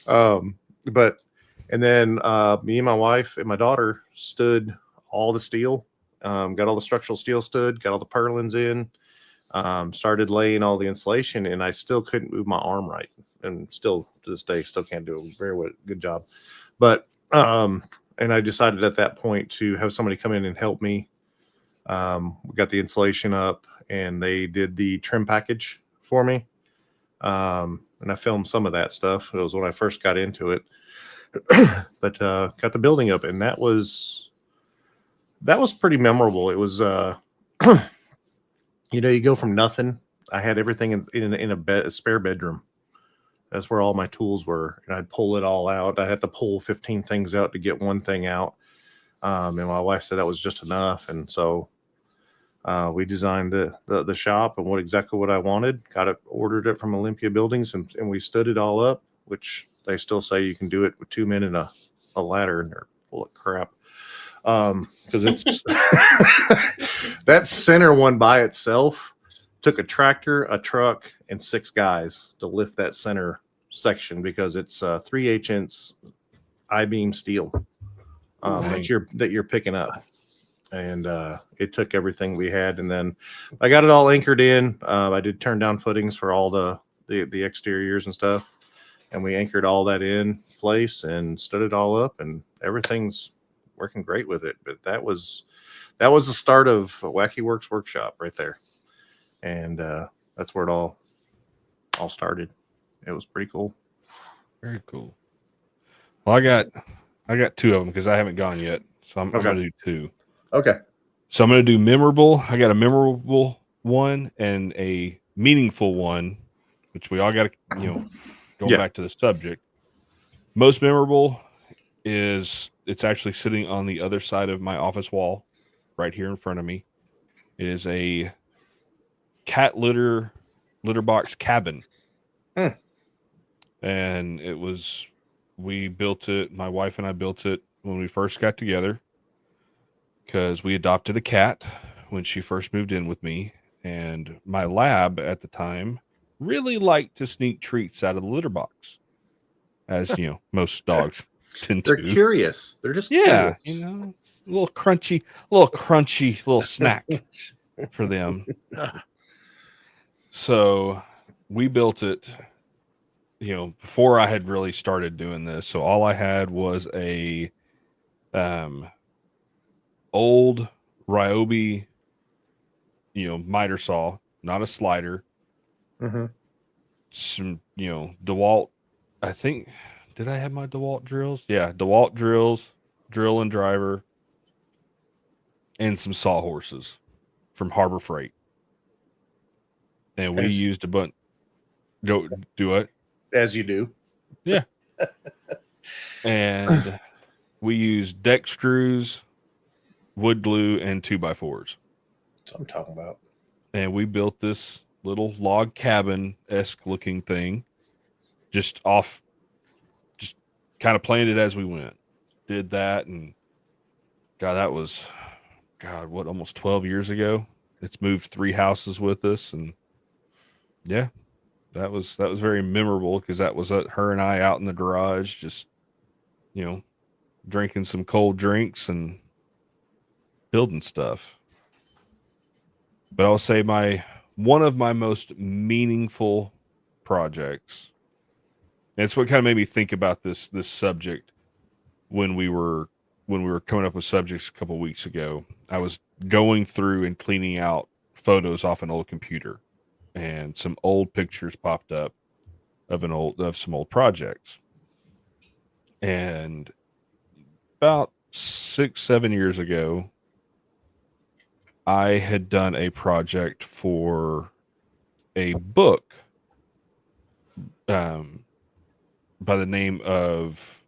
And then me and my wife and my daughter stood all the steel, got all the structural steel stood, got all the purlins in, started laying all the insulation, and I still couldn't move my arm right. And still to this day, still can't do it. Very good job. But, and I decided at that point to have somebody come in and help me. We got the insulation up, and they did the trim package for me. And I filmed some of that stuff. It was when I first got into it. But got the building up, and that was pretty memorable. It was you go from nothing. I had everything in a spare bedroom. That's where all my tools were, and I'd pull it all out. I had to pull 15 things out to get one thing out. And my wife said that was just enough, and so we designed the shop and exactly what I wanted. Ordered it from Olympia Buildings, and we stood it all up, which they still say you can do it with 2 men and a ladder, and they're full of crap. Because it's that center one by itself took a tractor, a truck, and 6 guys to lift that center section, because it's 3/8" I-beam steel that you're picking up. And it took everything we had, and then I got it all anchored in. I did turn down footings for all the exteriors and stuff, and we anchored all that in place and stood it all up, and everything's working great with it. But that was the start of Wacky Works Workshop right there, and that's where it all started. It was pretty cool. Very cool. Well, I got 2 of them because I haven't gone yet, so I'm gonna do 2. Okay. So I'm gonna do memorable. I got a memorable one and a meaningful one. which we all got to, going Yeah. back to the subject. Most memorable is it's actually sitting on the other side of my office wall, right here in front of me. It is a cat litter box cabin. And we built it, my wife and I built it when we first got together, because we adopted a cat when she first moved in with me. And my lab at the time really liked to sneak treats out of the litter box, as most dogs tend They're to. curious. They're just Yeah, curious. it's a little crunchy little snack for them. So we built it, before I had really started doing this. So all I had was a old Ryobi, miter saw, not a slider. Mm-hmm. Some, DeWalt. I think, did I have my DeWalt drills? Yeah, DeWalt drills, drill and driver, and some sawhorses from Harbor Freight. And we used a bunch. Do it As you do. Yeah. And we used deck screws, wood glue, and 2x4s. That's what I'm talking about. And we built this little log cabin-esque looking thing just kind of planned it as we went. Did that, and that was almost 12 years ago. It's moved 3 houses with us, and yeah, that was very memorable, because that was her and I out in the garage, just drinking some cold drinks and building stuff. But I'll say one of my most meaningful projects, and it's what kind of made me think about this subject when we were coming up with subjects a couple weeks ago. I was going through and cleaning out photos off an old computer, and some old pictures popped up of some old projects. And about 6-7 years ago, I had done a project for a book by the name of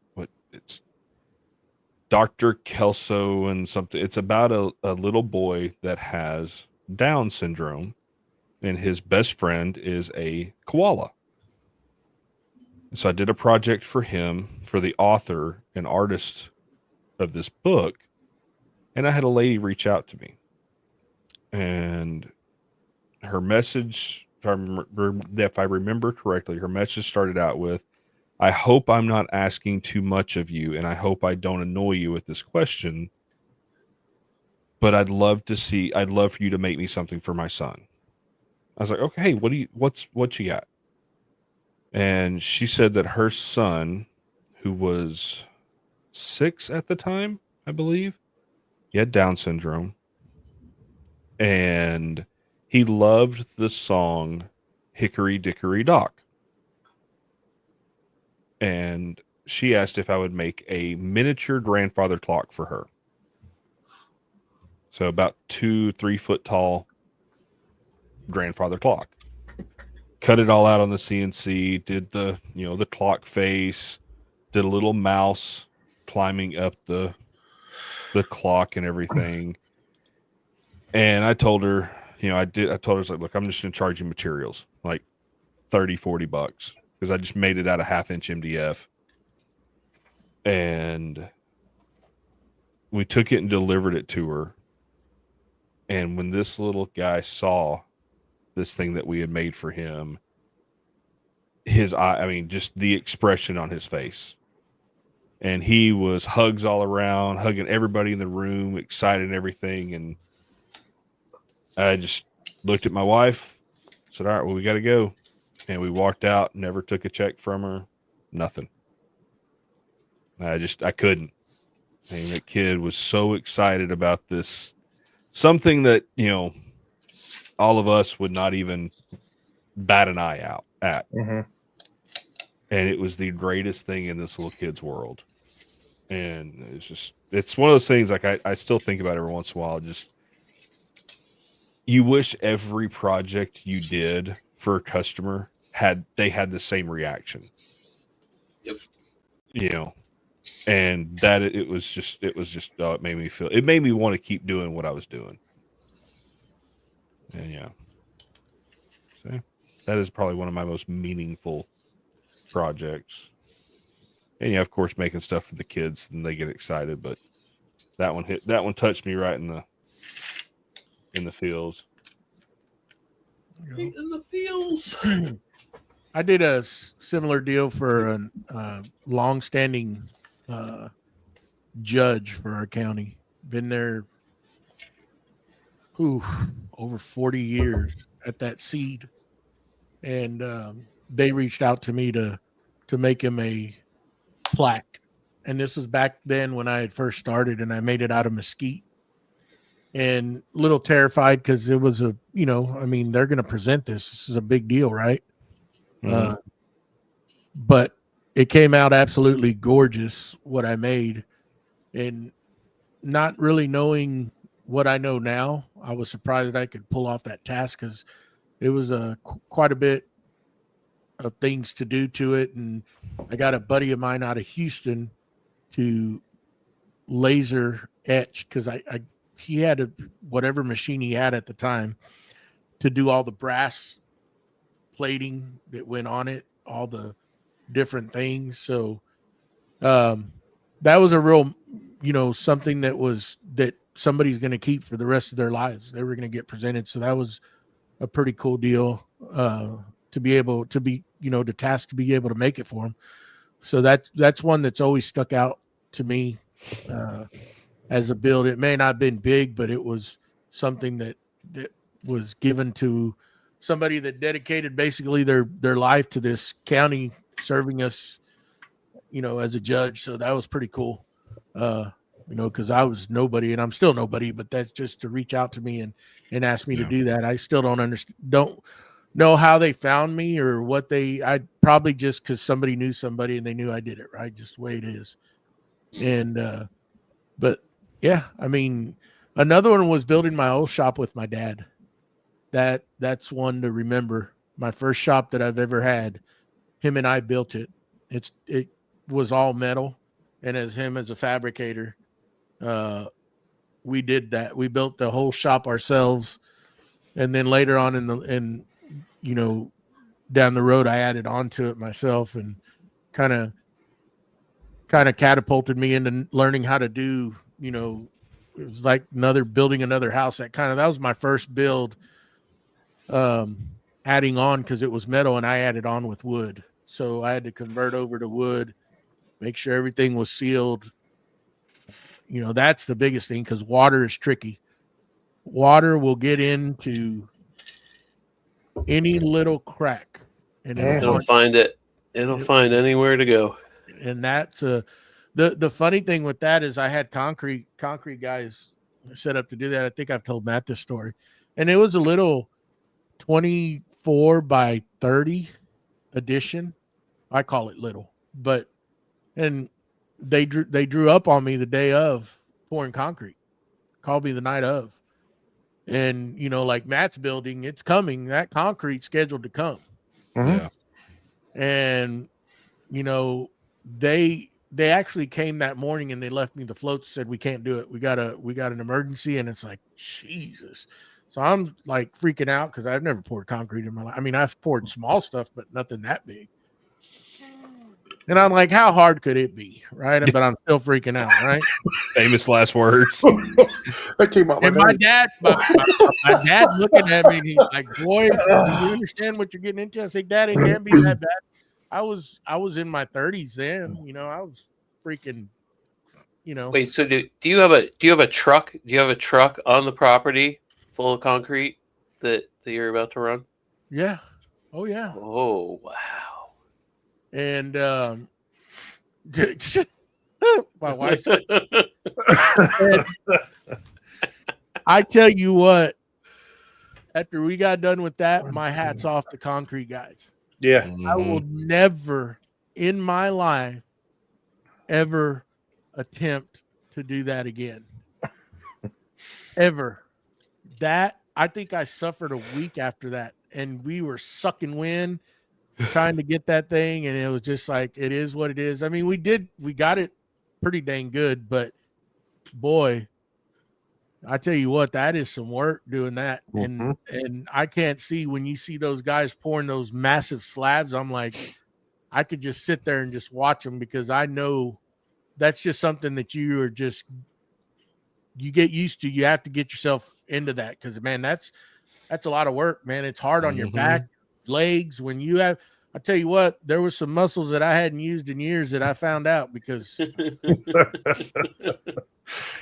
Dr. Kelso and something. It's about a little boy that has Down syndrome, and his best friend is a koala. So I did a project for him, for the author and artist of this book, and I had a lady reach out to me. And her message, if I remember correctly, her message started out with, "I hope I'm not asking too much of you, and I hope I don't annoy you with this question, but I'd love for you to make me something for my son." I was like, "Okay, what you got?" And she said that her son, who was 6 at the time, I believe, he had Down syndrome, and he loved the song Hickory Dickory Dock. And she asked if I would make a miniature grandfather clock for her. So about 2-3 foot tall grandfather clock. Cut it all out on the CNC, did the clock face, did a little mouse climbing up the clock and everything. And I told her, I told her, I was like, "Look, I'm just going to charge you materials, like $30-$40, because I just made it out of 1/2-inch MDF." And we took it and delivered it to her. And when this little guy saw this thing that we had made for him, just the expression on his face. And he was hugs all around, hugging everybody in the room, excited and everything. And I just looked at my wife, said, "All right, well, we got to go." And we walked out, never took a check from her, nothing. I couldn't. And that kid was so excited about this, something that, all of us would not even bat an eye out at. Mm-hmm. And it was the greatest thing in this little kid's world. And it's one of those things, like I still think about every once in a while. Just, you wish every project you did for a customer had the same reaction. Yep. You know, and that it made me want to keep doing what I was doing. And yeah, so that is probably one of my most meaningful projects. And yeah, of course, making stuff for the kids and they get excited, but that one touched me right in the feels. Right in the feels. I did a similar deal for a long-standing judge for our county. Been there over 40 years at that seat. And they reached out to me to make him a plaque. And this was back then when I had first started, and I made it out of mesquite. And a little terrified because it was they're going to present this. This is a big deal, right? Mm-hmm. But it came out absolutely gorgeous, what I made. And not really knowing what I know now, I was surprised that I could pull off that task because it was quite a bit of things to do to it. And I got a buddy of mine out of Houston to laser etch because he had whatever machine he had at the time to do all the brass plating that went on it, all the different things. So that was a real, something that somebody's going to keep for the rest of their lives. They were going to get presented. So that was a pretty cool deal to be able to be, the task to be able to make it for them. So that's one that's always stuck out to me as a build. It may not have been big, but it was something that was given to somebody that dedicated basically their life to this county, serving us, as a judge. So that was pretty cool. Because I was nobody and I'm still nobody, but that's just to reach out to me and ask me to do that. I still don't know how they found me or what I probably just because somebody knew somebody and they knew I did it, right? Just the way it is. And, but yeah, another one was building my old shop with my dad. That's one to remember. My first shop that I've ever had, him and I built it. It was all metal. And as a fabricator, we did that. We built the whole shop ourselves. And then later on down the road, I added on to it myself and kind of catapulted me into learning how to do, it was like building another house. That was my first build, adding on because it was metal and I added on with wood. So I had to convert over to wood, make sure everything was sealed. That's the biggest thing because water is tricky. Water will get into any little crack and it'll find it. It'll find anywhere to go. And that's the funny thing with that is I had concrete guys set up to do that. I think I've told Matt this story, and it was a little 24 by 30 addition. I call it little, and they drew up on me the day of pouring concrete, called me the night of. And, like Matt's building, it's coming, that concrete's scheduled to come. Mm-hmm. Yeah. And, they actually came that morning and they left me the floats, said, we can't do it. We got an emergency. And it's like, Jesus. So I'm like freaking out because I've never poured concrete in my life. I've poured small stuff, but nothing that big. And I'm like, how hard could it be? Right. But I'm still freaking out. Right. Famous last words. That came out. And my dad looking at me, and he's like, boy, do you understand what you're getting into? I said, Dad, it can't be that bad. I was in my 30s then, I was freaking, Wait, so do you have a truck? Do you have a truck on the property full of concrete that you're about to run? Yeah. Oh yeah. Oh wow. And my wife. I tell you what, after we got done with that, my hat's off to concrete guys. Yeah. I will never in my life ever attempt to do that again. Ever. That I think I suffered a week after that, and we were sucking wind. trying to get that thing, and it was just like, it is what it is. I mean, we got it pretty dang good, but boy, I tell you what, that is some work doing that. Mhm. And I can't see, when you see those guys pouring those massive slabs, I'm like, I could just sit there and just watch them, because I know that's just something that you get used to. You have to get yourself into that, because man, that's a lot of work, man. It's hard on your back, legs. When you have, I tell you what, there was some muscles that I hadn't used in years that I found out, because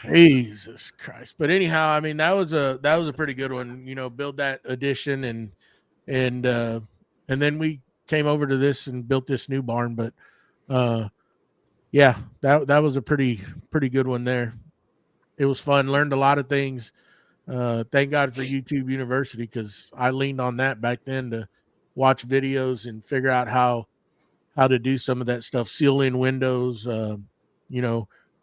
Jesus Christ. But anyhow, I mean, that was a pretty good one, build that addition, and then we came over to this and built this new barn. But yeah, that was a pretty good one there. It was fun, learned a lot of things. Thank God for YouTube University, because I leaned on that back then to watch videos and figure out how to do some of that stuff, seal in windows.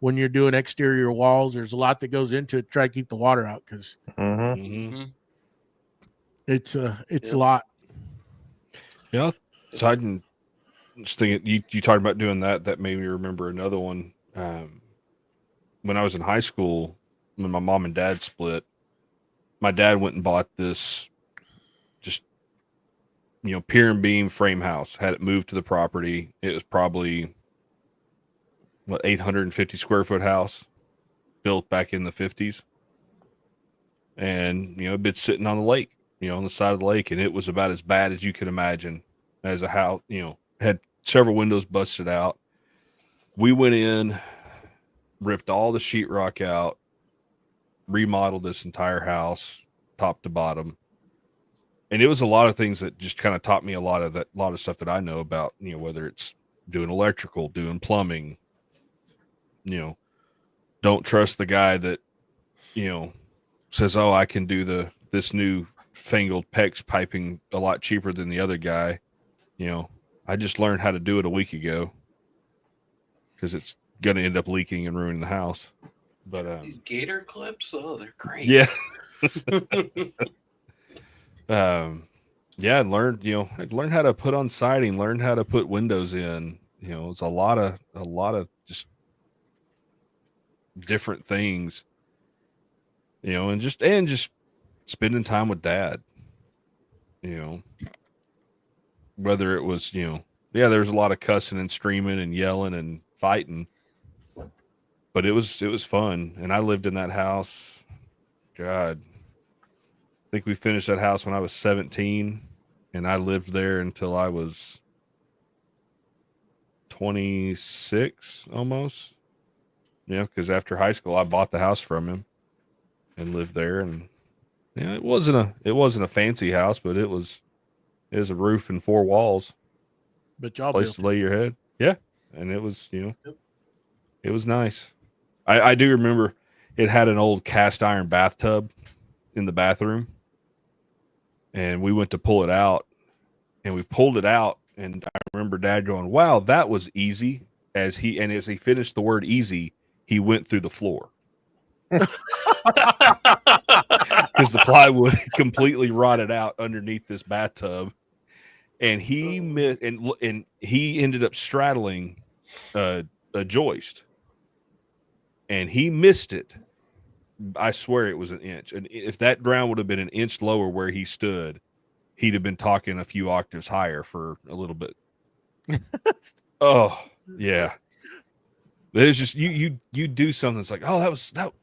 When you're doing exterior walls, there's a lot that goes into it to try to keep the water out, because it's a lot. Yeah. So I didn't just thinking you talked about doing that. That made me remember another one. When I was in high school, when my mom and dad split, my dad went and bought this just, pier and beam frame house, had it moved to the property. It was probably 850 square foot house built back in the 50s. And, it'd been sitting on the lake, on the side of the lake. And it was about as bad as you could imagine as a house, had several windows busted out. We went in, ripped all the sheetrock out, remodeled this entire house top to bottom. And it was a lot of things that just kind of taught me a lot of stuff that I know about, whether it's doing electrical, doing plumbing, don't trust the guy that, says, oh, I can do this new fangled PEX piping a lot cheaper than the other guy. I just learned how to do it a week ago, because it's going to end up leaking and ruining the house. But these gator clips, oh, they're great. Yeah. Yeah, I learned how to put on siding, learned how to put windows in. It's a lot of just different things. And just spending time with dad. Whether it was, there was a lot of cussing and screaming and yelling and fighting, but it was fun. And I lived in that house. God, I think we finished that house when I was 17, and I lived there until I was 26 almost. Because after high school, I bought the house from him and lived there. And it wasn't a fancy house, but it was a roof and 4 walls. But y'all place built to lay your head. Yeah. And it was, it was nice. I do remember it had an old cast iron bathtub in the bathroom. And we went to pull it out, and we pulled it out. And I remember Dad going, wow, that was easy. As he finished the word easy, he went through the floor. Because the plywood completely rotted out underneath this bathtub. And he he ended up straddling a joist. And he missed it. I swear it was an inch. And if that ground would have been an inch lower where he stood, he'd have been talking a few octaves higher for a little bit. Oh, yeah. There's just you do something that's like, oh,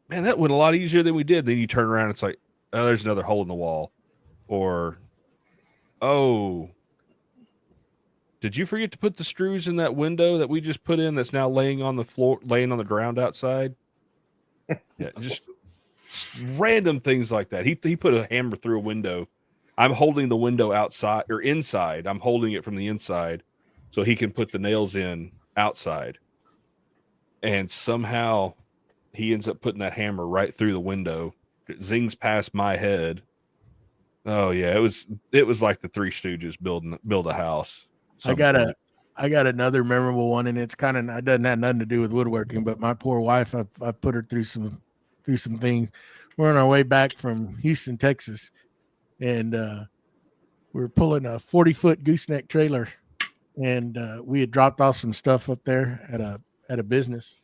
that went a lot easier than we did. Then you turn around, it's like, oh, there's another hole in the wall. Or, oh, did you forget to put the screws in that window that we just put in that's now laying on the ground outside? Yeah, just random things like that. He put a hammer through a window. I'm holding the window outside or inside. I'm holding it from the inside so he can put the nails in outside. And somehow he ends up putting that hammer right through the window. It zings past my head. Oh yeah, it was like the Three Stooges build a house. I got another memorable one, and it doesn't have nothing to do with woodworking, but my poor wife, I put her through some things. We're on our way back from Houston, Texas, and we were pulling a 40-foot gooseneck trailer and we had dropped off some stuff up there at a business.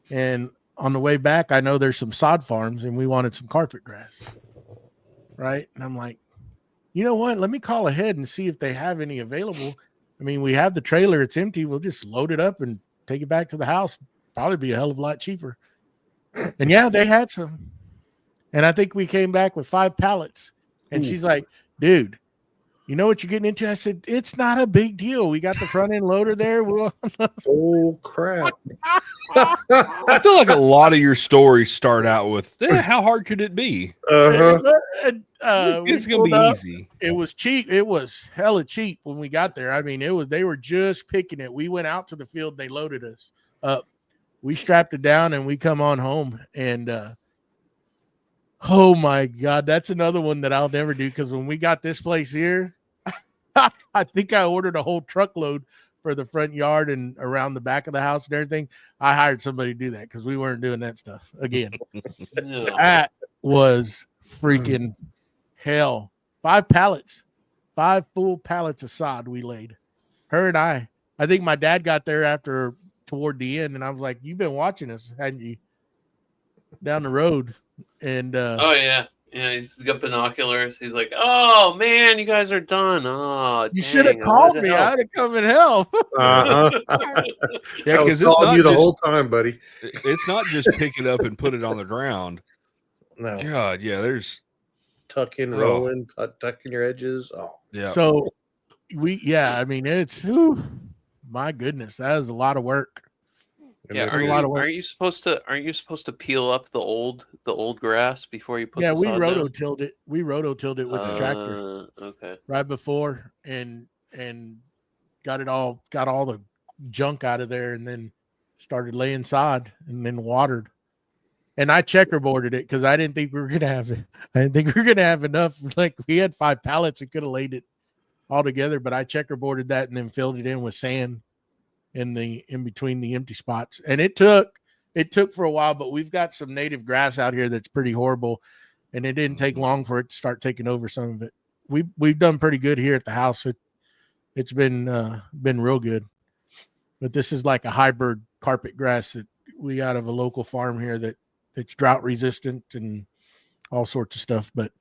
And on the way back, I know there's some sod farms, and we wanted some carpet grass, right? And I'm like, you know what? Let me call ahead and see if they have any available. I mean, we have the trailer; it's empty. We'll just load it up and take it back to the house. Probably be a hell of a lot cheaper. And yeah, they had some. And I think we came back with 5 pallets. And she's like, dude, you know what you're getting into? I said, it's not a big deal. We got the front end loader there. Oh, crap. I feel like a lot of your stories start out with, how hard could it be? It's going to be easy. It was cheap. It was hella cheap when we got there. I mean, they were just picking it. We went out to the field. They loaded us up. We strapped it down and we come on home. And, oh my God, that's another one that I'll never do. Because when we got this place here, I think I ordered a whole truckload for the front yard and around the back of the house and everything. I hired somebody to do that because we weren't doing that stuff again. No. That was freaking hell. 5 pallets, 5 full pallets of sod we laid. Her and I think my dad got there toward the end, and I was like, you've been watching us, hadn't you? Down the road. And oh yeah, he's got binoculars. He's like, "Oh man, you guys are done. Oh, you should have called me. I'd have come and help." Yeah, because it's not you the whole time, buddy. It's not just pick it up and put it on the ground. No, God, yeah. There's tucking, rolling, tucking your edges. Oh, yeah. So I mean, it's my goodness, that is a lot of work. Yeah, aren't you supposed to peel up the old grass before you put? Yeah, we rototilled it. We rototilled it with the tractor. Okay. Right before and got all the junk out of there, and then started laying sod and then watered. And I checkerboarded it because I didn't think we were gonna have it. I didn't think we were gonna have enough. Like we had 5 pallets, we could have laid it all together, but I checkerboarded that and then filled it in with sand in between the empty spots. And it took for a while, but we've got some native grass out here that's pretty horrible, and it didn't take long for it to start taking over some of it. We've done pretty good here at the house. It's been real good. But this is like a hybrid carpet grass that we got of a local farm here that's drought resistant and all sorts of stuff. But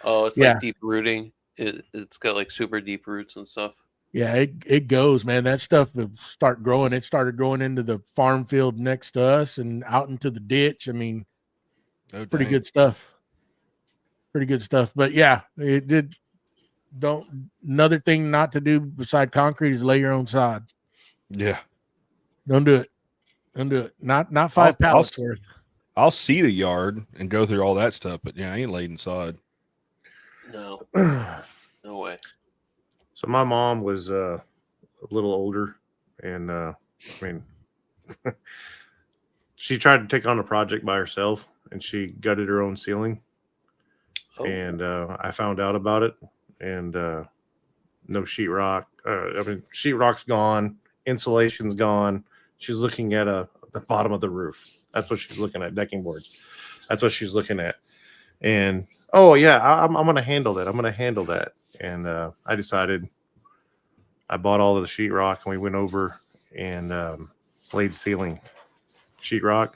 it's like deep rooting. It's got like super deep roots and stuff. Yeah, it goes, man. That stuff will start growing. It started growing into the farm field next to us and out into the ditch. I mean, pretty good stuff. Pretty good stuff. But yeah, it did. Another thing not to do beside concrete is lay your own sod. Yeah. Don't do it. Don't do it. Not 5 pallets worth. I'll seed a yard and go through all that stuff, but yeah, I ain't laying sod. No. No way. So my mom was a little older, and I mean, she tried to take on a project by herself, and she gutted her own ceiling. Oh. And I found out about it, and no sheetrock. I mean, sheetrock's gone, insulation's gone. She's looking at the bottom of the roof. That's what she's looking at, decking boards. That's what she's looking at. And oh yeah, I'm going to handle that. I'm going to handle that. And I decided, I bought all of the sheetrock, and we went over and laid ceiling sheetrock.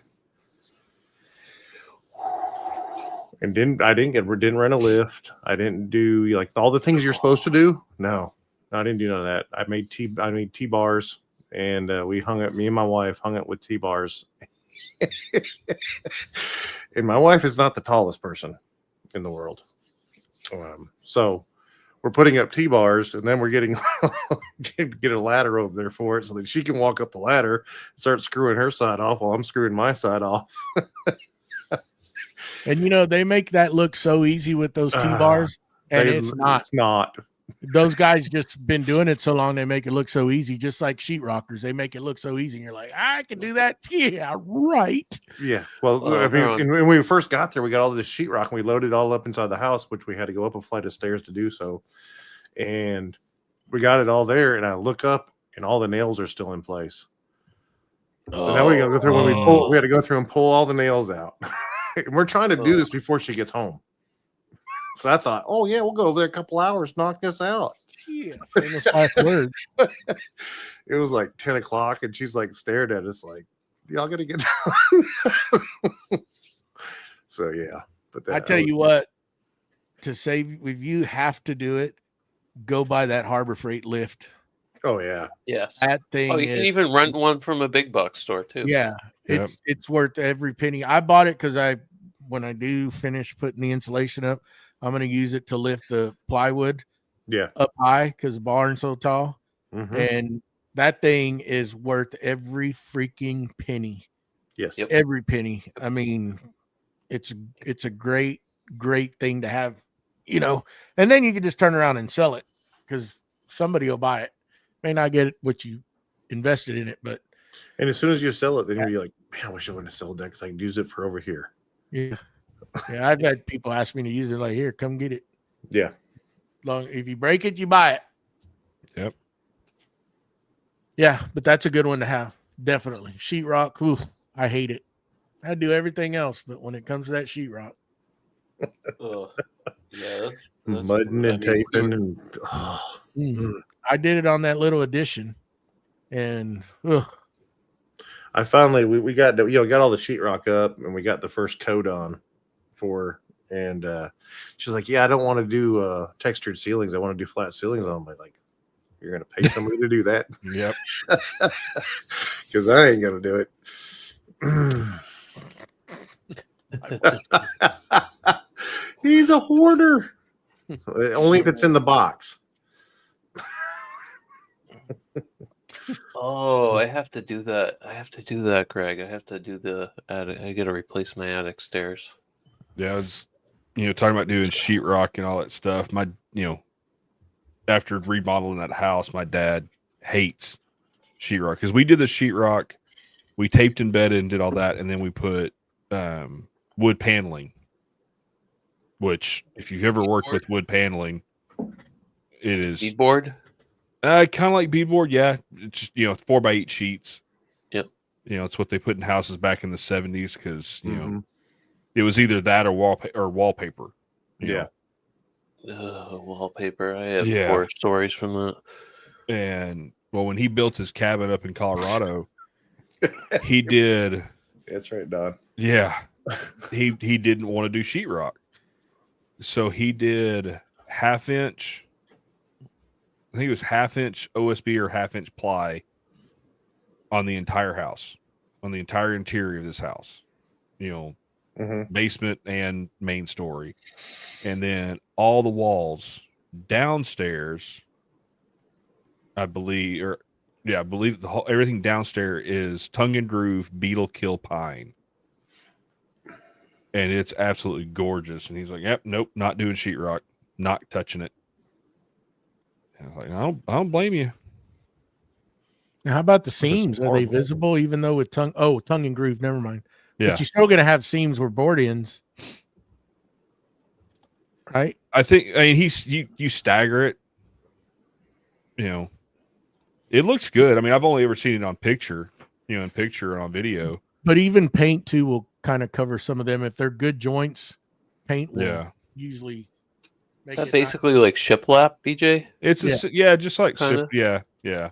And didn't rent a lift. I didn't do like all the things you're supposed to do. No, I didn't do none of that. I made T-bars, and me and my wife hung it with T-bars. And my wife is not the tallest person in the world. So we're putting up T-bars, and then we're getting get a ladder over there for it so that she can walk up the ladder and start screwing her side off while I'm screwing my side off. And they make that look so easy with those T-bars, and it's not. It's not. Those guys just been doing it so long, they make it look so easy, just like sheetrockers. They make it look so easy, and you're like, I can do that. Yeah, right. Yeah. Well, when we first got there, we got all this sheetrock, and we loaded it all up inside the house, which we had to go up a flight of stairs to do so. And we got it all there, and I look up, and all the nails are still in place. So now we got to go through. We had to go through and pull all the nails out. And we're trying to do this before she gets home. So I thought, oh yeah, we'll go over there a couple hours, knock this out. Yeah, famous last words. It was like 10 o'clock, and she's like stared at us like, y'all gotta get down. So yeah, but I tell you what, to save, if you have to do it, go buy that Harbor Freight lift. Oh yeah, Yes. That thing. Oh, you can even rent one from a big box store too. Yeah, Yep. it's worth every penny. I bought it because when I do finish putting the insulation up, I'm going to use it to lift the plywood yeah. up high because the barn's so tall. Mhm. And that thing is worth every freaking penny. Yes. Yep. Every penny. I mean, it's a great thing to have, and then you can just turn around and sell it because somebody will buy it. May not get what you invested in it, but And as soon as you sell it, then you'll be like, man, I wish I wouldn't have sold that because I can use it for over here. yeah, I've had people ask me to use it. Like, here, come get it. Yeah. If you break it, you buy it. Yep. Yeah, but that's a good one to have. Definitely. Sheetrock. Ooh, I hate it. I do everything else, but when it comes to that sheetrock, Yeah, that's Mudding and taping and I did it on that little addition, and I finally we got got all the sheetrock up, and we got the first coat on for, and she's like, yeah, I don't want to do textured ceilings, I want to do flat ceilings on them. Like, you're gonna pay somebody to do that? Yep. Because I ain't gonna do it. He's a hoarder. Only if it's in the box. Oh, I have to do that. Greg. I have to do the attic. I got to replace my attic stairs. Yeah, I was, talking about doing sheetrock and all that stuff. My, after remodeling that house, my dad hates sheetrock because we did the sheetrock, we taped and bedded and did all that, and then we put wood paneling. Which, if you've ever worked with wood paneling, it is Beadboard. kind of like beadboard. Yeah, it's 4x8 sheets. Yep. It's what they put in houses back in the 70s because it was either that or wallpaper. Yeah. Wallpaper. I have Yeah. horror stories from that. And well, when he built his cabin up in Colorado, he did. That's right, Don. Yeah, he didn't want to do sheetrock, so he did half-inch. I think it was half-inch OSB or half-inch ply on the entire house, on the entire interior of this house. Basement and main story, and then all the walls downstairs. I believe everything downstairs is tongue and groove beetle kill pine, and it's absolutely gorgeous. And he's like, "Yep, nope, not doing sheetrock, not touching it." And I was like, I don't blame you. now how about the seams? Are they visible even though with tongue and groove? Never mind. Yeah, But you're still gonna have seams where board ends, right? I mean, you stagger it. It looks good. I mean, I've only ever seen it on picture, in picture and on video. But even paint too will kind of cover some of them if they're good joints. Paint will usually make That it basically like shiplap, BJ. It's just like Kinda. yeah.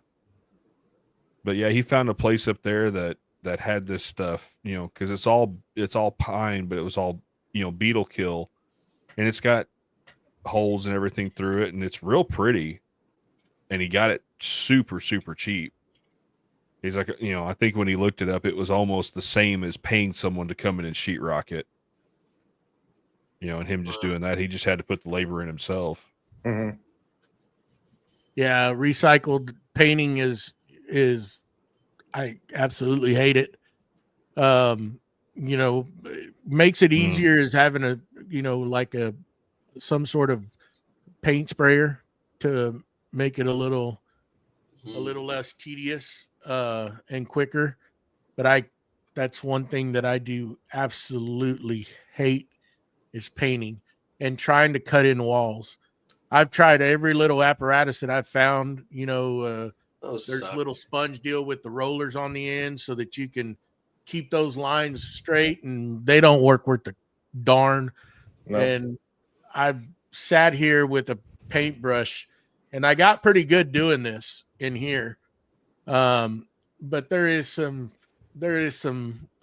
But yeah, he found a place up there that had this stuff, because it's all pine, but it was all beetle kill, and it's got holes and everything through it, and it's real pretty. And he got it super, super cheap. He's like, I think when he looked it up, it was almost the same as paying someone to come in and sheetrock it. And him just doing that, he just had to put the labor in himself. Mm-hmm. Yeah, recycled painting is I absolutely hate it. Makes it easier is having like some sort of paint sprayer to make it a little less tedious and quicker. But that's one thing that I do absolutely hate is painting and trying to cut in walls. I've tried every little apparatus that I've found, there's a little sponge deal with the rollers on the end so that you can keep those lines straight, and they don't work worth the darn. No. And I've sat here with a paintbrush and I got pretty good doing this in here. But there is some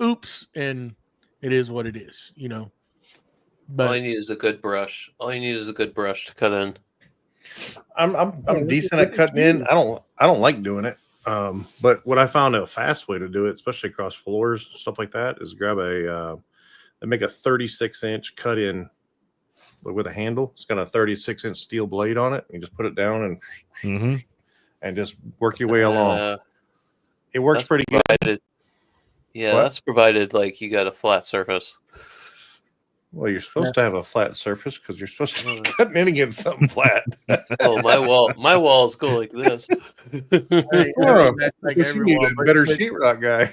oops, and it is what it is, you know. But all you need is a good brush. All you need is a good brush to cut in. I'm decent at cutting in. I don't like doing it. But what I found a fast way to do it, especially across floors, stuff like that, is grab they make a 36-inch cut in with a handle. It's got a 36-inch steel blade on it. You just put it down and just work your way along. It works pretty good. Yeah, What? that's provided like you got a flat surface. Well, you're supposed to have a flat surface because you're supposed to be cutting in against something flat. Oh, my walls go like this. hey, Well, that's like because you need a better sheetrock guy.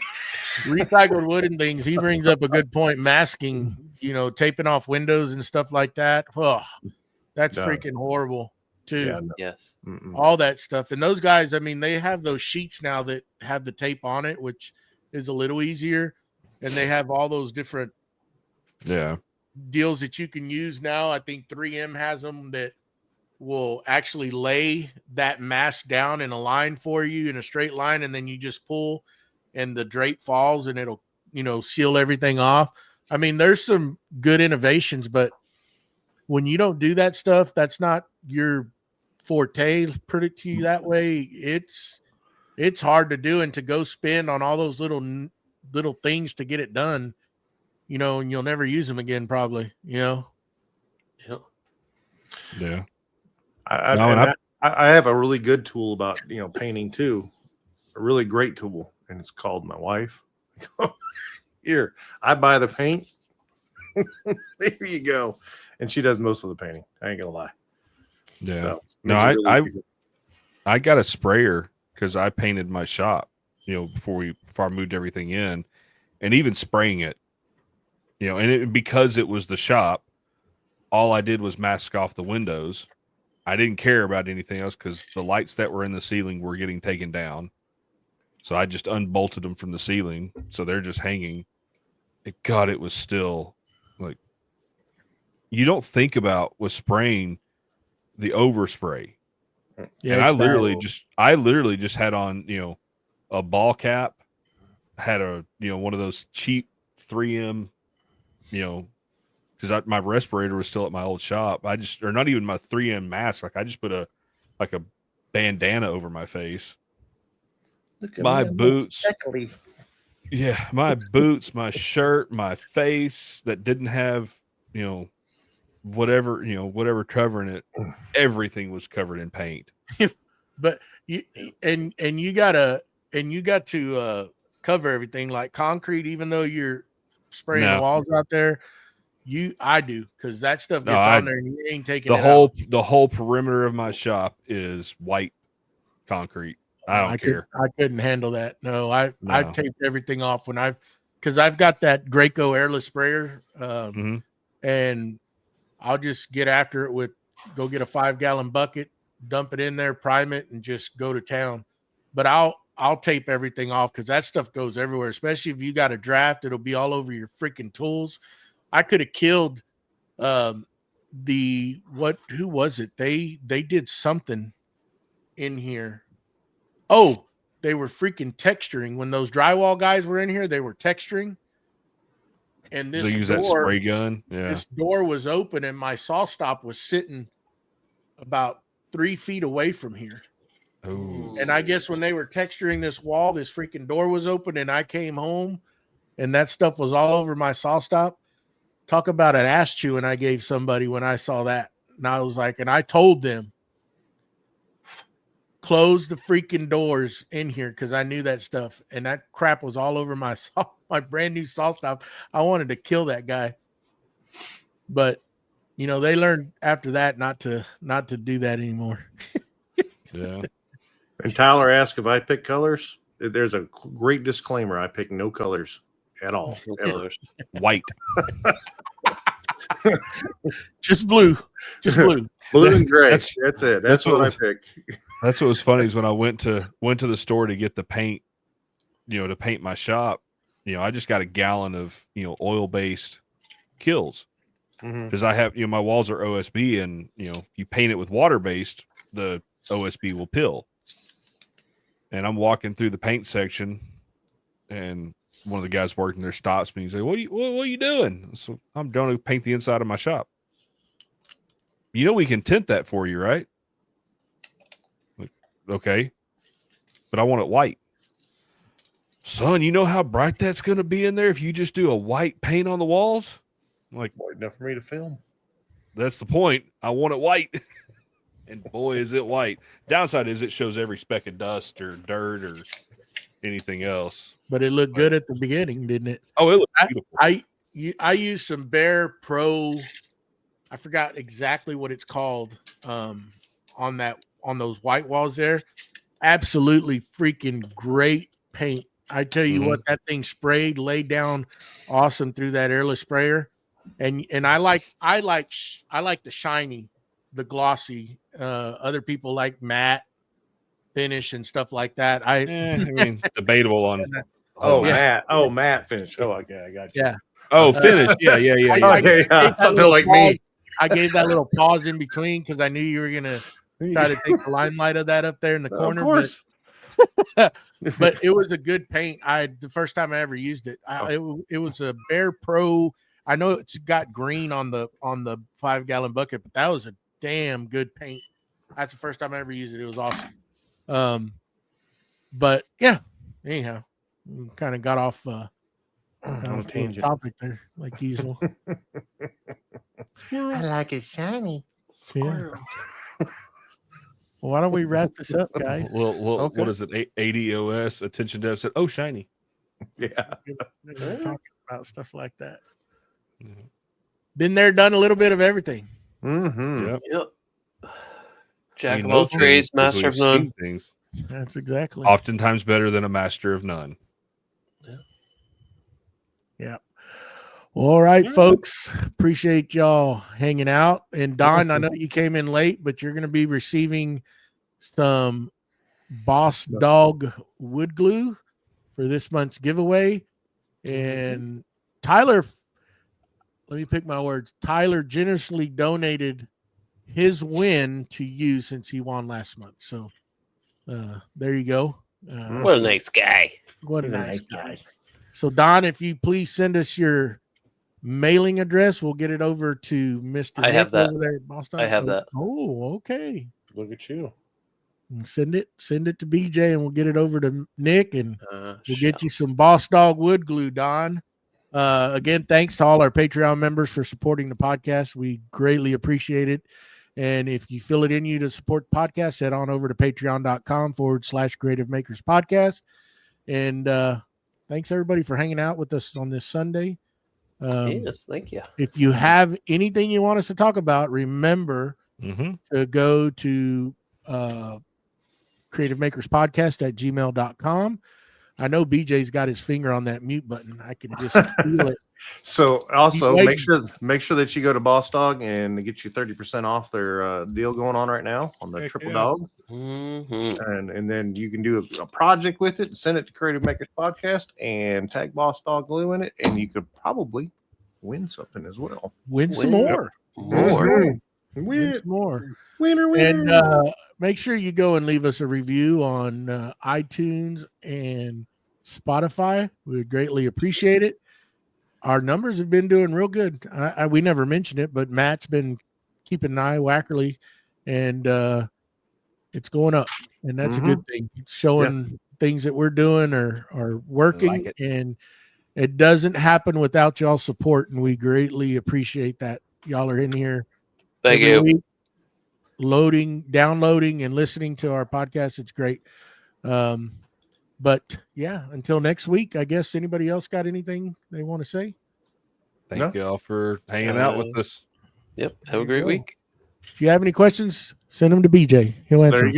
recycled wood and things. He brings up a good point. Masking, you know, taping off windows and stuff like that. Oh, that's No. freaking horrible too. Yeah, no. Yes. All that stuff. And those guys, I mean, they have those sheets now that have the tape on it, which is a little easier. And they have all those different deals that you can use now. I think 3M has them that will actually lay that mask down in a line for you in a straight line, and then you just pull and the drape falls and it'll, you know, seal everything off. I mean, there's some good innovations, but when you don't do that stuff, that's not your forte. Put it to you that way. It's hard to do, and to go spend on all those little things to get it done, you know, and you'll never use them again, probably, you know? Yeah. I have a really good tool about, you know, painting too. A really great tool, and it's called my wife. Here, I buy the paint. There you go. And she does most of the painting. I ain't gonna lie. Yeah. So, No, I got a sprayer because I painted my shop, you know, before I moved everything in, and even spraying it, you know, and because it was the shop, all I did was mask off the windows. I didn't care about anything else because the lights that were in the ceiling were getting taken down. So I just unbolted them from the ceiling. So they're just hanging. God, it was still like, you don't think about with spraying the overspray. Yeah. And I literally just had on, you know, a ball cap, had a, you know, one of those cheap 3M, you know, because my respirator was still at my old shop. Or not even my 3M mask. Like I just put a bandana over my face. My boots. Yeah, my boots, my shirt, my face that didn't have, you know, whatever covering it. Everything was covered in paint. But you got to cover everything like concrete, even though you're spraying the walls out there. I do, because that stuff gets on there and you ain't taking the whole perimeter of my shop is white concrete. I don't care. I couldn't handle that. No, I've taped everything off because I've got that Graco airless sprayer, and I'll just get after it go get a 5-gallon bucket, dump it in there, prime it, and just go to town. But I'll tape everything off because that stuff goes everywhere, especially if you got a draft. It'll be all over your freaking tools. I could have killed who was it? They did something in here. Oh, they were freaking texturing. When those drywall guys were in here, they were texturing. And this use that spray gun. Yeah. This door was open and my saw stop was sitting about 3 feet away from here. Ooh. And I guess when they were texturing this wall, this freaking door was open and I came home and that stuff was all over my saw stop. Talk about an ass chewing I gave somebody when I saw that. And I was like, and I told them, close the freaking doors in here because I knew that stuff. And that crap was all over my brand new saw stop. I wanted to kill that guy. But, you know, they learned after that not to do that anymore. Yeah. And Tyler asked if I pick colors. There's a great disclaimer. I pick no colors at all. Ever. White. Just blue. Just blue. Blue and gray. That's it. That's what I pick. That's what was funny is when I went to the store to get the paint, you know, to paint my shop, you know, I just got a gallon of, you know, oil-based Kills because I have, you know, my walls are OSB and, you know, you paint it with water-based, the OSB will pill. And I'm walking through the paint section, and one of the guys working there stops me. He's like, what are you doing? So I'm going to paint the inside of my shop. You know we can tint that for you, right? Like, okay. But I want it white. Son, you know how bright that's going to be in there if you just do a white paint on the walls? I'm like, White enough for me to film. that's the point. I want it white. And boy, is it white. Downside is it shows every speck of dust or dirt or anything else. But it looked good at the beginning, didn't it? Oh, it looks beautiful. I used some Bear Pro. I forgot exactly what it's called on those white walls there. Absolutely freaking great paint. I tell you what, that thing sprayed, laid down awesome through that airless sprayer. And I like the shiny, the glossy. Other people like matte finish and stuff like that. I mean, debatable on. Matte finish. Oh, okay, I got you. Yeah. Oh, finish. Yeah. Something like me. I gave that little pause in between because I knew you were gonna try to take the limelight of that up there in the corner. Of course. But it was a good paint. The first time I ever used it. It was a Bear Pro. I know it's got green on the 5-gallon bucket, but that was a damn good paint. That's the first time I ever used it. It was awesome. But yeah, anyhow, we kind of got off on a tangent topic there, like usual. I like it shiny. Yeah. Well, why don't we wrap this up, guys? Well, Okay. What is it? ADOS, attention deficit. Oh, shiny. Yeah. We're talking about stuff like that. Been there, done a little bit of everything. Mm-hmm. Yep. Jack of all trades, master of none. Things. That's exactly. Oftentimes better than a master of none. Yeah. Well, all right, folks. Appreciate y'all hanging out. And Don, I know you came in late, but you're going to be receiving some Boss Dog wood glue for this month's giveaway. And Tyler, let me pick my words. Tyler generously donated his win to you since he won last month. So there you go. What a nice guy. What a nice guy. So Don, if you please send us your mailing address, we'll get it over to Mr. I have that. over there at Boston. I have that. Oh, okay. Look at you. And send it to BJ, and we'll get it over to Nick, and we'll Shit. get you some Boss Dog wood glue, Don. Again, thanks to all our Patreon members for supporting the podcast. We greatly appreciate it. And if you feel it in you to support the podcast, head on over to patreon.com/Creative Makers Podcast. And thanks everybody for hanging out with us on this Sunday. Yes, thank you. If you have anything you want us to talk about, remember to go to Creative Makers Podcast at gmail.com. I know BJ's got his finger on that mute button. I can just feel it. So also make sure that you go to Boss Dog and they get you 30% off their deal going on right now on the triple dog. And then you can do a project with it and send it to Creative Makers Podcast and tag Boss Dog glue in it, and you could probably win something as well. Win some more. Win Win some more. Winner. And make sure you go and leave us a review on iTunes and Spotify. We would greatly appreciate it. Our numbers have been doing real good. We never mentioned it, but Matt's been keeping an eye, Wackerle, and it's going up, and that's a good thing. It's showing things that we're doing are working, and it doesn't happen without y'all support, and we greatly appreciate that. Y'all are in here. Thank you. Week, downloading, and listening to our podcast. It's great. But yeah, until next week, I guess anybody else got anything they want to say? Thank you all for hanging out with us. Yep. Have a great week. If you have any questions, send them to BJ. He'll answer.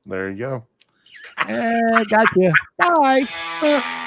There you go. Gotcha. Bye.